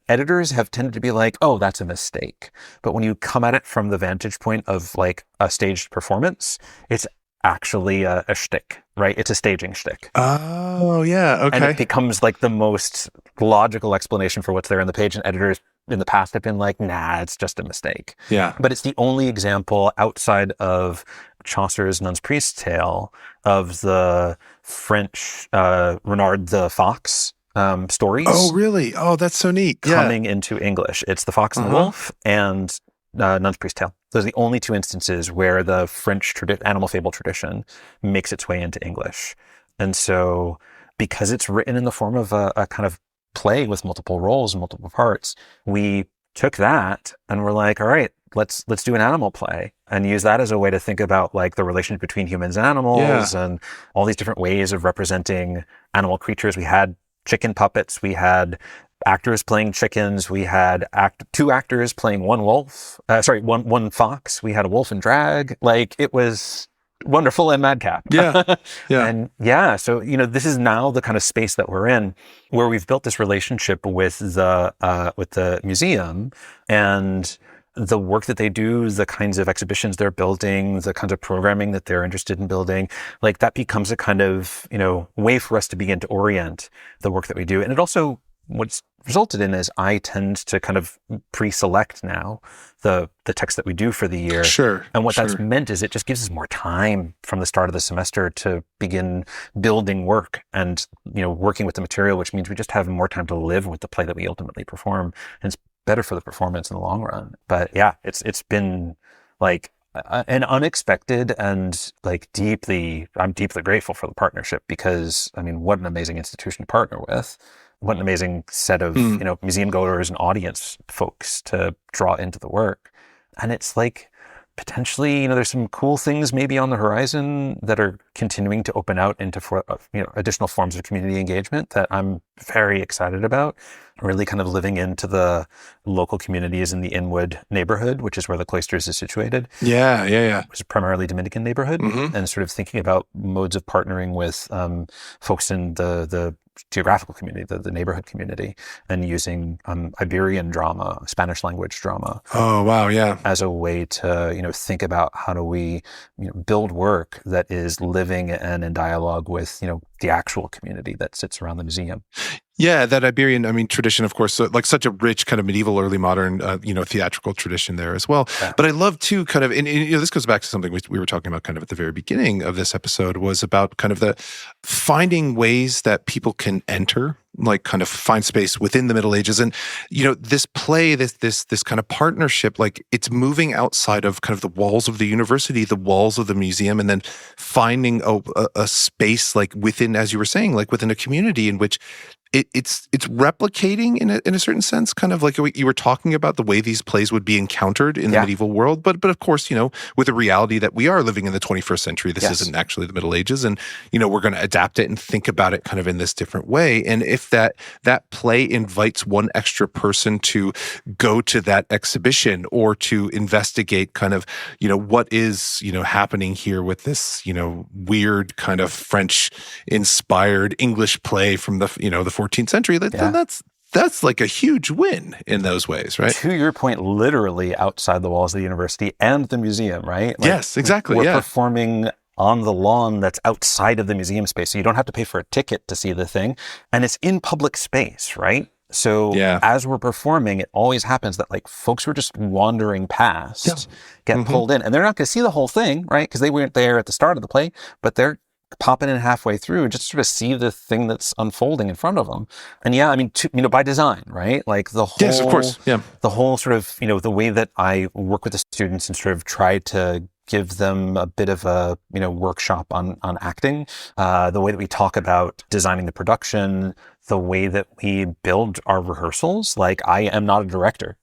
Speaker 2: editors have tended to be like, oh, that's a mistake. But when you come at it from the vantage point of like a staged performance, it's actually a shtick, right? It's a staging shtick.
Speaker 1: Oh, yeah. Okay.
Speaker 2: And it becomes like the most logical explanation for what's there on the page. And editors in the past have been like, nah, it's just a mistake.
Speaker 1: Yeah.
Speaker 2: But it's the only example outside of Chaucer's Nun's Priest's Tale of the French Renard the Fox stories.
Speaker 1: Oh, really? Oh, that's so neat.
Speaker 2: Coming into English. It's The Fox and the Wolf and Nun's Priest's Tale. Those are the only two instances where the French animal fable tradition makes its way into English. And so because it's written in the form of a kind of play with multiple roles and multiple parts, we took that and we're like, all right, let's do an animal play and use that as a way to think about like the relationship between humans and animals and all these different ways of representing animal creatures. We had chicken puppets, we had actors playing chickens, we had two actors playing one fox, we had a wolf in drag. Like, it was wonderful and madcap.
Speaker 1: Yeah.
Speaker 2: And so this is now the kind of space that we're in, where we've built this relationship with the museum and the work that they do, the kinds of exhibitions they're building, the kinds of programming that they're interested in building. Like, that becomes a kind of way for us to begin to orient the work that we do. And it also, what's resulted in is I tend to kind of pre-select now the text that we do for the year.
Speaker 1: Sure.
Speaker 2: And what that's meant is it just gives us more time from the start of the semester to begin building work and, working with the material, which means we just have more time to live with the play that we ultimately perform. And it's better for the performance in the long run. But yeah, it's been like an unexpected and like I'm deeply grateful for the partnership, because I mean, what an amazing institution to partner with. What an amazing set of, museum goers and audience folks to draw into the work. And it's like, potentially, there's some cool things maybe on the horizon that are continuing to open out into additional forms of community engagement that I'm very excited about. Really kind of living into the local communities in the Inwood neighborhood, which is where the Cloisters is situated.
Speaker 1: Yeah.
Speaker 2: It's a primarily Dominican neighborhood, and sort of thinking about modes of partnering with folks in the geographical community, the neighborhood community, and using Iberian drama, Spanish language drama.
Speaker 1: Oh, wow. Yeah.
Speaker 2: As a way to, think about how do we build work that is living and in dialogue with, the actual community that sits around the museum.
Speaker 1: Yeah, that Iberian, tradition, of course, like such a rich kind of medieval, early modern, theatrical tradition there as well. Yeah. But I love too, kind of, and this goes back to something we were talking about kind of at the very beginning of this episode, was about kind of the finding ways that people can enter, like kind of find space within the Middle Ages. And, this play, this kind of partnership, like it's moving outside of kind of the walls of the university, the walls of the museum, and then finding a space like within, as you were saying, like within a community in which it's replicating in a certain sense, kind of like you were talking about the way these plays would be encountered in the medieval world. But of course, with the reality that we are living in the 21st century, this isn't actually the Middle Ages. And, we're going to adapt it and think about it kind of in this different way. And if that play invites one extra person to go to that exhibition or to investigate kind of, what is, happening here with this, weird kind of French inspired English play from the 14th century, then that's like a huge win in those ways, right?
Speaker 2: To your point, literally outside the walls of the university and the museum, right? Like,
Speaker 1: yes, exactly.
Speaker 2: We're performing on the lawn that's outside of the museum space. So you don't have to pay for a ticket to see the thing. And it's in public space, right? So as we're performing, it always happens that like folks who are just wandering past get pulled in. And they're not going to see the whole thing, right? Because they weren't there at the start of the play, but they're popping in halfway through just sort of see the thing that's unfolding in front of them. And by design, right? Like the whole,
Speaker 1: yes, of course. Yeah.
Speaker 2: The whole sort of, the way that I work with the students and sort of try to give them a bit of a, workshop on acting, the way that we talk about designing the production, the way that we build our rehearsals. Like, I am not a director,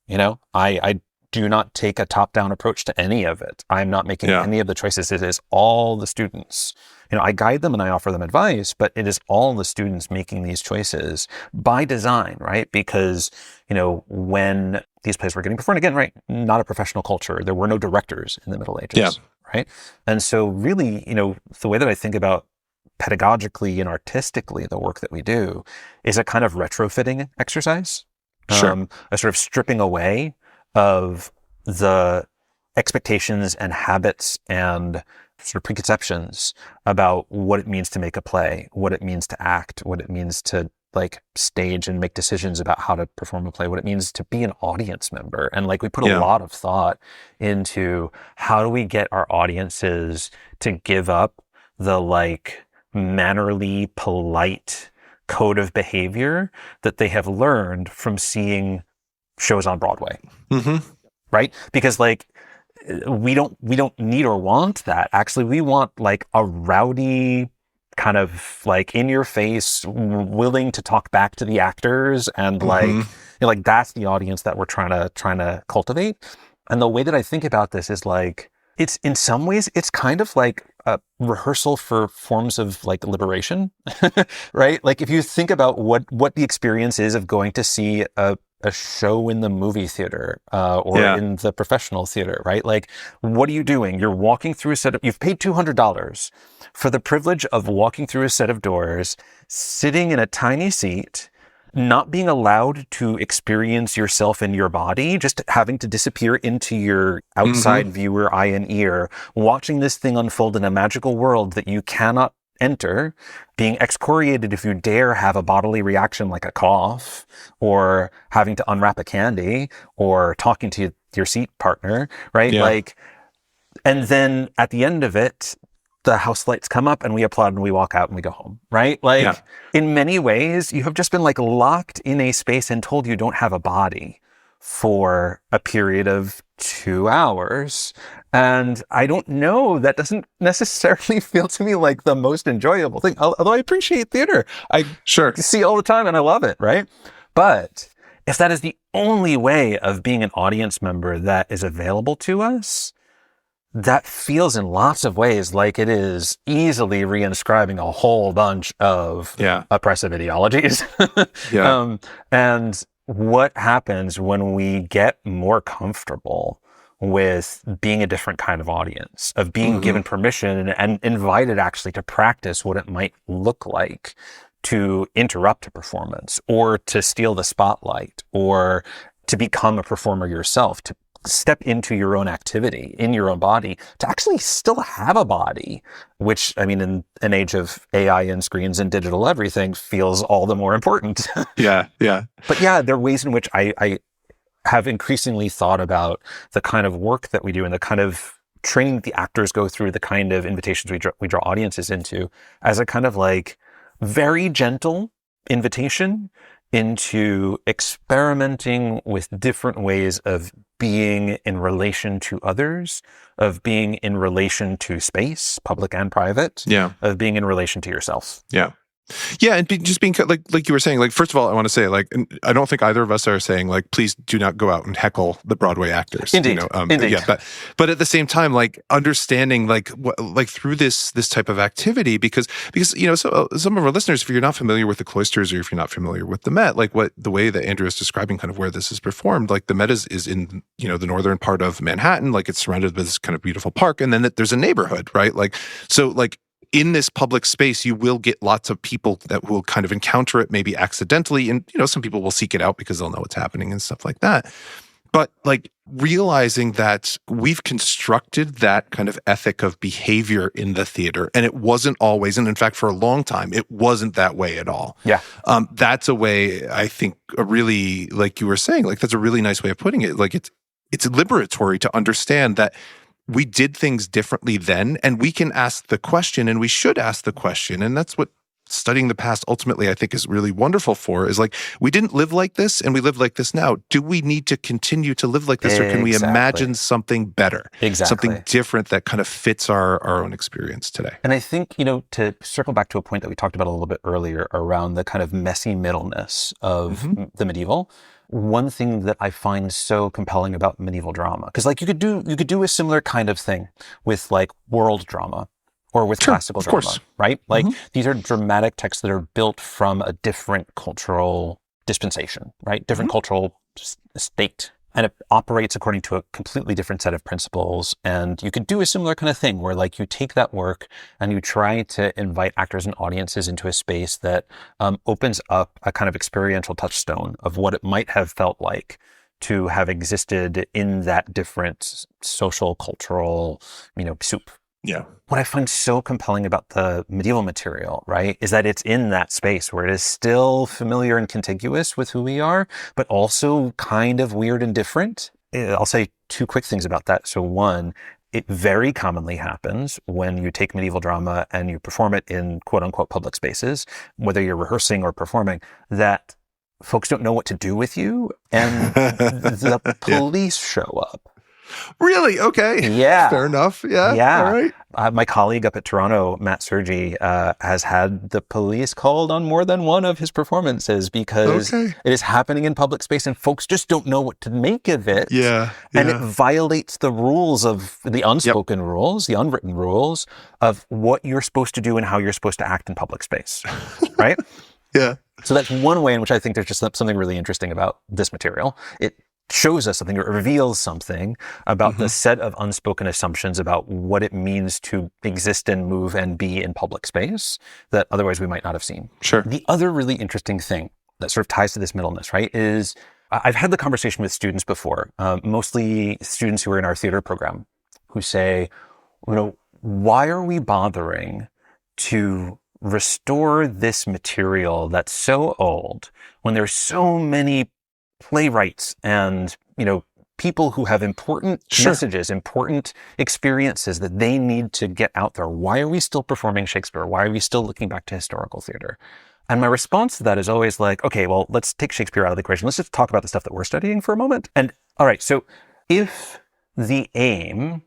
Speaker 2: I do not take a top-down approach to any of it. I'm not making any of the choices. It is all the students. I guide them and I offer them advice, but it is all the students making these choices by design, right? Because, when these plays were getting performed. Again, right, not a professional culture. There were no directors in the Middle Ages,
Speaker 1: Yeah.
Speaker 2: right? And so really, the way that I think about pedagogically and artistically the work that we do is a kind of retrofitting exercise.
Speaker 1: Sure.
Speaker 2: A sort of stripping away of the expectations and habits and sort of preconceptions about what it means to make a play, what it means to act, what it means to like stage and make decisions about how to perform a play, what it means to be an audience member. And like we put a lot of thought into how do we get our audiences to give up the like mannerly, polite code of behavior that they have learned from seeing shows on Broadway.
Speaker 1: Mm-hmm.
Speaker 2: Right? Because like we don't need or want that. Actually, we want like a rowdy, kind of like in your face, willing to talk back to the actors, and like like that's the audience that we're trying to cultivate. And the way that I think about this is like it's in some ways it's kind of like a rehearsal for forms of like liberation, right? Like if you think about what the experience is of going to see a show in the movie theater or in the professional theater, right? Like, what are you doing? You're walking through a set of, you've paid $200 for the privilege of walking through a set of doors, sitting in a tiny seat, not being allowed to experience yourself in your body, just having to disappear into your outside viewer eye and ear, watching this thing unfold in a magical world that you cannot enter, being excoriated if you dare have a bodily reaction like a cough, or having to unwrap a candy, or talking to your seat partner, right?
Speaker 1: Yeah.
Speaker 2: Like, and then at the end of it, the house lights come up and we applaud and we walk out and we go home, right? Like in many ways, you have just been like locked in a space and told you don't have a body for a period of 2 hours. And I don't know, that doesn't necessarily feel to me like the most enjoyable thing, although I appreciate theater. I see it all the time and I love it, right? But if that is the only way of being an audience member that is available to us, that feels in lots of ways like it is easily reinscribing a whole bunch of oppressive ideologies. And what happens when we get more comfortable with being a different kind of audience, of being given permission and invited actually to practice what it might look like to interrupt a performance, or to steal the spotlight, or to become a performer yourself, to step into your own activity in your own body, to actually still have a body, which, I mean, in an age of AI and screens and digital everything, feels all the more important. But yeah, there are ways in which I have increasingly thought about the kind of work that we do and the kind of training that the actors go through, the kind of invitations we draw audiences into, as a kind of like very gentle invitation into experimenting with different ways of being in relation to others, of being in relation to space, public and private, of being in relation to yourself.
Speaker 1: Yeah, and just being like you were saying, like, first of all, I want to say, like, I don't think either of us are saying, like, please do not go out and heckle the Broadway actors.
Speaker 2: Indeed. Indeed.
Speaker 1: Yeah, but at the same time, like, understanding, like, through this type of activity, because so some of our listeners, if you're not familiar with the Cloisters, or if you're not familiar with the Met, like the way that Andrew is describing kind of where this is performed, like the Met is in the northern part of Manhattan, like it's surrounded by this kind of beautiful park, and then there's a neighborhood, right? Like, so like, in this public space, you will get lots of people that will kind of encounter it maybe accidentally. And, some people will seek it out because they'll know what's happening and stuff like that. But like realizing that we've constructed that kind of ethic of behavior in the theater, and it wasn't always, and in fact, for a long time, it wasn't that way at all. That's a way, I think, a really, like you were saying, like that's a really nice way of putting it. Like it's liberatory to understand that we did things differently then, and we can ask the question, and we should ask the question. And that's what studying the past ultimately, I think, is really wonderful for, is like, we didn't live like this and we live like this now. Do we need to continue to live like this, or can we imagine something better? Something different that kind of fits our own experience today?
Speaker 2: And I think, to circle back to a point that we talked about a little bit earlier around the kind of messy middleness of the medieval, one thing that I find so compelling about medieval drama, because like you could do a similar kind of thing with like world drama or with classical drama, right? Like these are dramatic texts that are built from a different cultural dispensation, right? Different cultural state, And it operates according to a completely different set of principles. And you could do a similar kind of thing where like you take that work and you try to invite actors and audiences into a space that opens up a kind of experiential touchstone of what it might have felt like to have existed in that different social, cultural, soup.
Speaker 1: Yeah.
Speaker 2: What I find so compelling about the medieval material, right, is that it's in that space where it is still familiar and contiguous with who we are, but also kind of weird and different. I'll say two quick things about that. So one, it very commonly happens when you take medieval drama and you perform it in quote unquote public spaces, whether you're rehearsing or performing, that folks don't know what to do with you and the police show up.
Speaker 1: Really? Okay.
Speaker 2: Yeah.
Speaker 1: Fair enough. Yeah.
Speaker 2: Yeah.
Speaker 1: All right.
Speaker 2: My colleague up at Toronto, Matt Sergi, has had the police called on more than one of his performances because it is happening in public space and folks just don't know what to make of it.
Speaker 1: Yeah.
Speaker 2: And it violates the rules of the unspoken rules, the unwritten rules of what you're supposed to do and how you're supposed to act in public space. Right?
Speaker 1: Yeah.
Speaker 2: So that's one way in which I think there's just something really interesting about this material. It shows us something, it reveals something about the set of unspoken assumptions about what it means to exist and move and be in public space that otherwise we might not have seen.
Speaker 1: Sure.
Speaker 2: The other really interesting thing that sort of ties to this middleness, right, is I've had the conversation with students before, mostly students who are in our theater program, who say, why are we bothering to restore this material that's so old when there's so many playwrights and, people who have important messages, important experiences that they need to get out there. Why are we still performing Shakespeare? Why are we still looking back to historical theater? And my response to that is always like, okay, well, let's take Shakespeare out of the equation. Let's just talk about the stuff that we're studying for a moment. And all right, so if the aim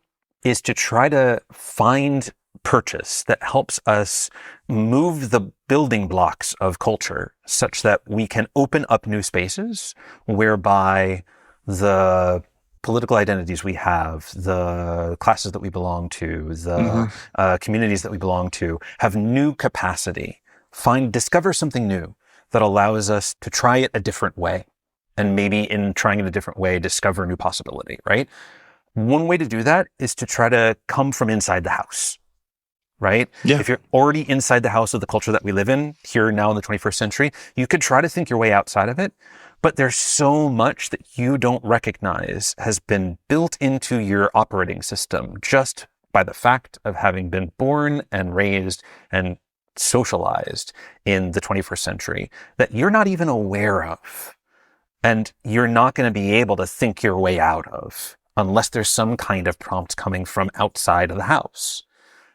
Speaker 2: is to try to find purchase that helps us move the building blocks of culture such that we can open up new spaces whereby the political identities we have, the classes that we belong to, the communities that we belong to have new capacity, discover something new that allows us to try it a different way. And maybe in trying it a different way, discover new possibility, right? One way to do that is to try to come from inside the house. Right?
Speaker 1: Yeah.
Speaker 2: If you're already inside the house of the culture that we live in here now in the 21st century, you could try to think your way outside of it, but there's so much that you don't recognize has been built into your operating system just by the fact of having been born and raised and socialized in the 21st century that you're not even aware of. And you're not going to be able to think your way out of unless there's some kind of prompt coming from outside of the house.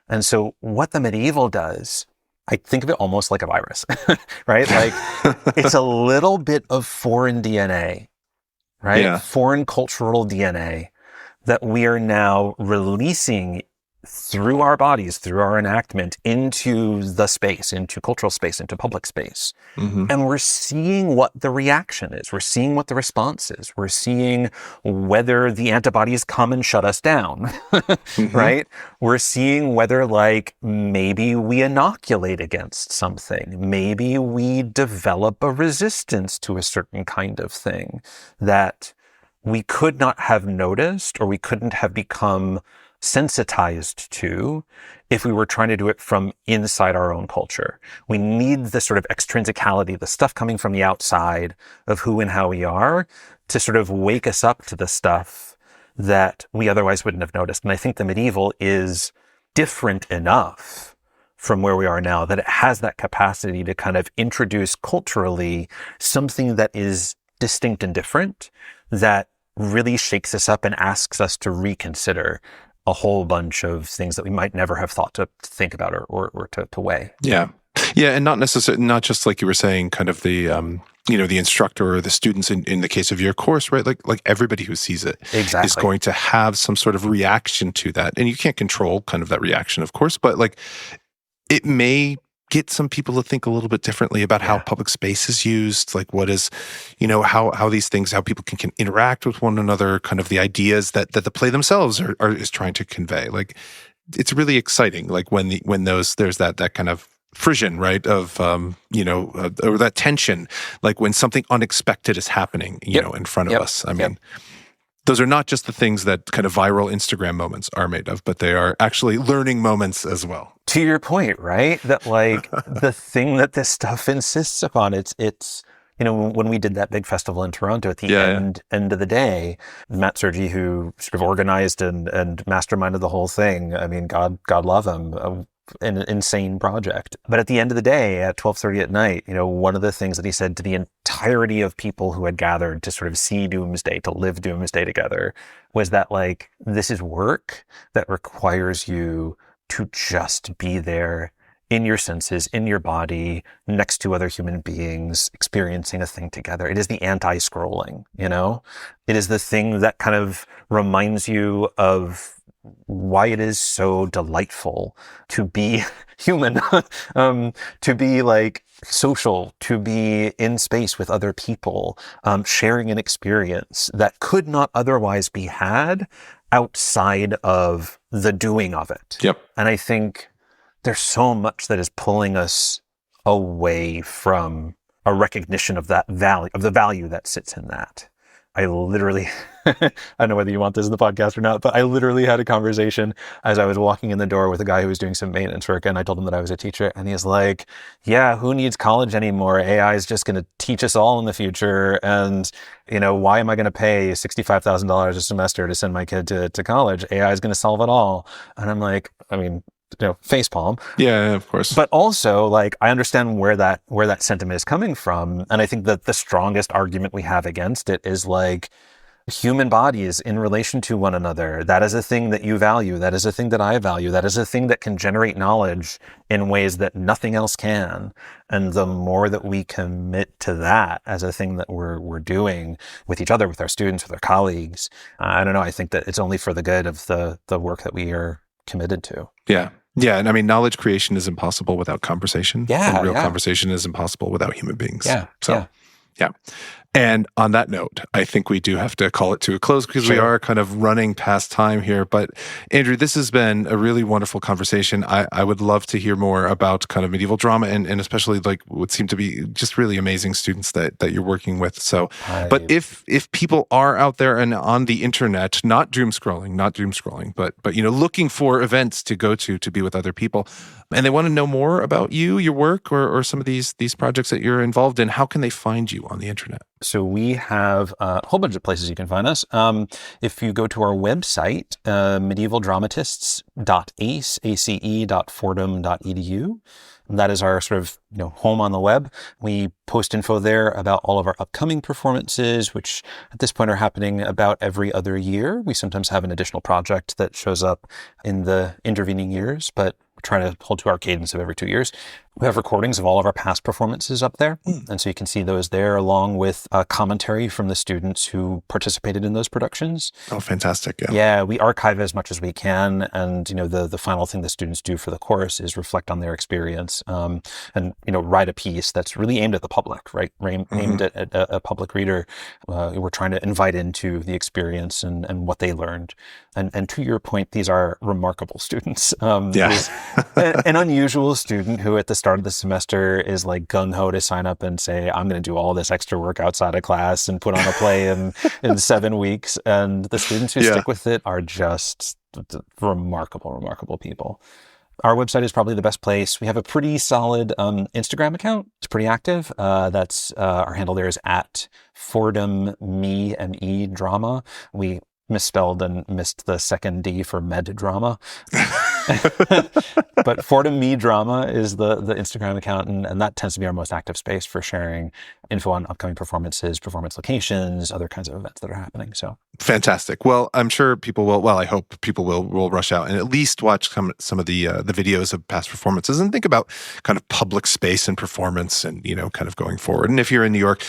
Speaker 2: And so what the medieval does, I think of it almost like a virus, right? Like it's a little bit of foreign DNA, right?
Speaker 1: Yeah.
Speaker 2: Foreign cultural DNA that we are now releasing through our bodies, through our enactment into the space, into cultural space, into public space. And we're seeing what the reaction is. We're seeing what the response is. We're seeing whether the antibodies come and shut us down, right? We're seeing whether maybe we inoculate against something. Maybe we develop a resistance to a certain kind of thing that we could not have noticed or we couldn't have become sensitized to if we were trying to do it from inside our own culture. We need the sort of extrinsicality, the stuff coming from the outside of who and how we are to sort of wake us up to the stuff that we otherwise wouldn't have noticed. And I think the medieval is different enough from where we are now that it has that capacity to kind of introduce culturally something that is distinct and different that really shakes us up and asks us to reconsider a whole bunch of things that we might never have thought to think about or to weigh.
Speaker 1: Yeah. Yeah. And not just like you were saying, kind of the, the instructor or the students in the case of your course, right? Like everybody who sees it is going to have some sort of reaction to that. And you can't control kind of that reaction, of course, but like it may get some people to think a little bit differently about how public space is used, like what is, how these things, how people can interact with one another, kind of the ideas that the play themselves is trying to convey. Like it's really exciting. Like when there's that kind of frisson, right? Of, or that tension, like when something unexpected is happening, in front of us. I mean, those are not just the things that kind of viral Instagram moments are made of, but they are actually learning moments as well.
Speaker 2: To your point, right? That like the thing that this stuff insists upon, it's when we did that big festival in Toronto at the end of the day, Matt Sergi, who sort of organized and masterminded the whole thing, I mean, God love him, an insane project. But at the end of the day, at 12:30 at night, one of the things that he said to the entirety of people who had gathered to sort of see Doomsday, to live Doomsday together, was that like, this is work that requires you to just be there in your senses, in your body, next to other human beings, experiencing a thing together. It is the anti-scrolling, It is the thing that kind of reminds you of why it is so delightful to be human, to be like social, to be in space with other people, sharing an experience that could not otherwise be had outside of the doing of it.
Speaker 1: Yep.
Speaker 2: And I think there's so much that is pulling us away from a recognition of that value, of the value that sits in that. I literally, I don't know whether you want this in the podcast or not, but I literally had a conversation as I was walking in the door with a guy who was doing some maintenance work, and I told him that I was a teacher, and he's like, yeah, who needs college anymore? AI is just going to teach us all in the future, and why am I going to pay $65,000 a semester to send my kid to college? AI is going to solve it all. And I'm like, I mean, facepalm.
Speaker 1: Yeah, of course.
Speaker 2: But also, like, I understand where that sentiment is coming from. And I think that the strongest argument we have against it is like human bodies in relation to one another. That is a thing that you value. That is a thing that I value. That is a thing that can generate knowledge in ways that nothing else can. And the more that we commit to that as a thing that we're doing with each other, with our students, with our colleagues, I don't know. I think that it's only for the good of the work that we are committed to.
Speaker 1: Yeah. Yeah. And I mean, knowledge creation is impossible without conversation.
Speaker 2: Yeah.
Speaker 1: And real conversation is impossible without human beings.
Speaker 2: Yeah.
Speaker 1: So, yeah. And on that note, I think we do have to call it to a close because we are kind of running past time here. But Andrew, this has been a really wonderful conversation. I would love to hear more about kind of medieval drama and especially like what seem to be just really amazing students that you're working with. So, but if people are out there and on the internet, not doom scrolling, but looking for events to go to be with other people, and they want to know more about you, your work, or some of these projects that you're involved in, how can they find you on the internet?
Speaker 2: So we have a whole bunch of places you can find us. If you go to our website, medievaldramatists.ace.fordham.edu, that is our sort of home on the web. We post info there about all of our upcoming performances, which at this point are happening about every other year. We sometimes have an additional project that shows up in the intervening years, but we're trying to hold to our cadence of every 2 years. We have recordings of all of our past performances up there. And so you can see those there along with commentary from the students who participated in those productions.
Speaker 1: Oh, fantastic.
Speaker 2: Yeah, we archive as much as we can. And, the final thing the students do for the course is reflect on their experience and, write a piece that's really aimed at the public, right? Aimed at a public reader. We're trying to invite into the experience and what they learned. And to your point, these are remarkable students. An unusual student who at the start of the semester is like gung-ho to sign up and say, I'm going to do all this extra work outside of class and put on a play in 7 weeks. And the students who stick with it are just remarkable people. Our website is probably the best place. We have a pretty solid Instagram account. It's pretty active. That's our handle there is at Fordham Me Drama. We misspelled and missed the second D for med drama. But Fordham Me Drama is the Instagram account, and that tends to be our most active space for sharing info on upcoming performances, performance locations, other kinds of events that are happening. So
Speaker 1: fantastic. Well, I'm sure people will. Well, I hope people will rush out and at least watch some of the videos of past performances and think about kind of public space and performance and kind of going forward. And if you're in New York,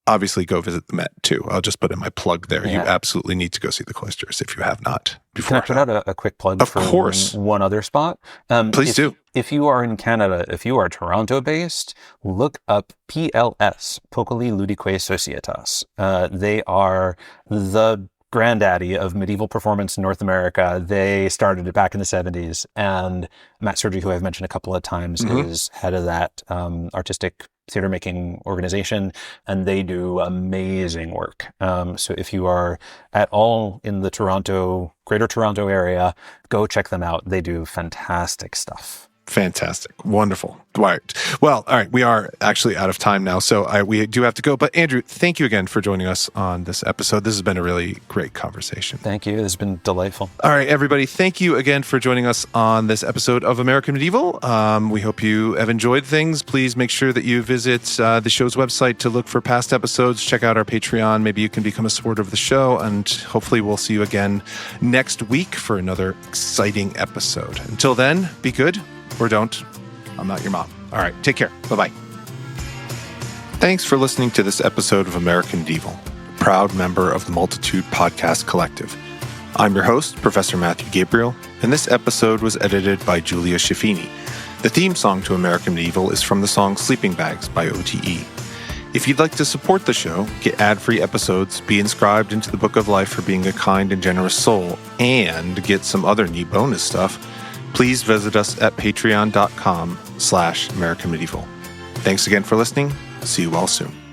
Speaker 1: obviously go visit the Met too. I'll just put in my plug there. Yeah. You absolutely need to go see the cloisters if you have not before.
Speaker 2: Can I put out a quick plug
Speaker 1: of course.
Speaker 2: One other spot?
Speaker 1: Please do.
Speaker 2: If you are in Canada, if you are Toronto based, look up PLS, Populi Ludique Societas. They are the granddaddy of medieval performance in North America. They started it back in the 70s. And Matt Surgery, who I've mentioned a couple of times, is head of that artistic theater making organization, and they do amazing work. So if you are at all in the Greater Toronto area, go check them out. They do fantastic stuff.
Speaker 1: Fantastic. Wonderful. All right. Well, all right. We are actually out of time now, so we do have to go. But Andrew, thank you again for joining us on this episode. This has been a really great conversation.
Speaker 2: Thank you. This has been delightful.
Speaker 1: All right, everybody. Thank you again for joining us on this episode of American Medieval. We hope you have enjoyed things. Please make sure that you visit the show's website to look for past episodes. Check out our Patreon. Maybe you can become a supporter of the show. And hopefully we'll see you again next week for another exciting episode. Until then, be good. Or don't. I'm not your mom. All right, take care. Bye-bye. Thanks for listening to this episode of American Medieval, a proud member of the Multitude Podcast Collective. I'm your host, Professor Matthew Gabriel, and this episode was edited by Julia Schiaffini. The theme song to American Medieval is from the song Sleeping Bags by OTE. If you'd like to support the show, get ad-free episodes, be inscribed into the Book of Life for being a kind and generous soul, and get some other neat bonus stuff, please visit us at patreon.com/American Medieval. Thanks again for listening. See you all soon.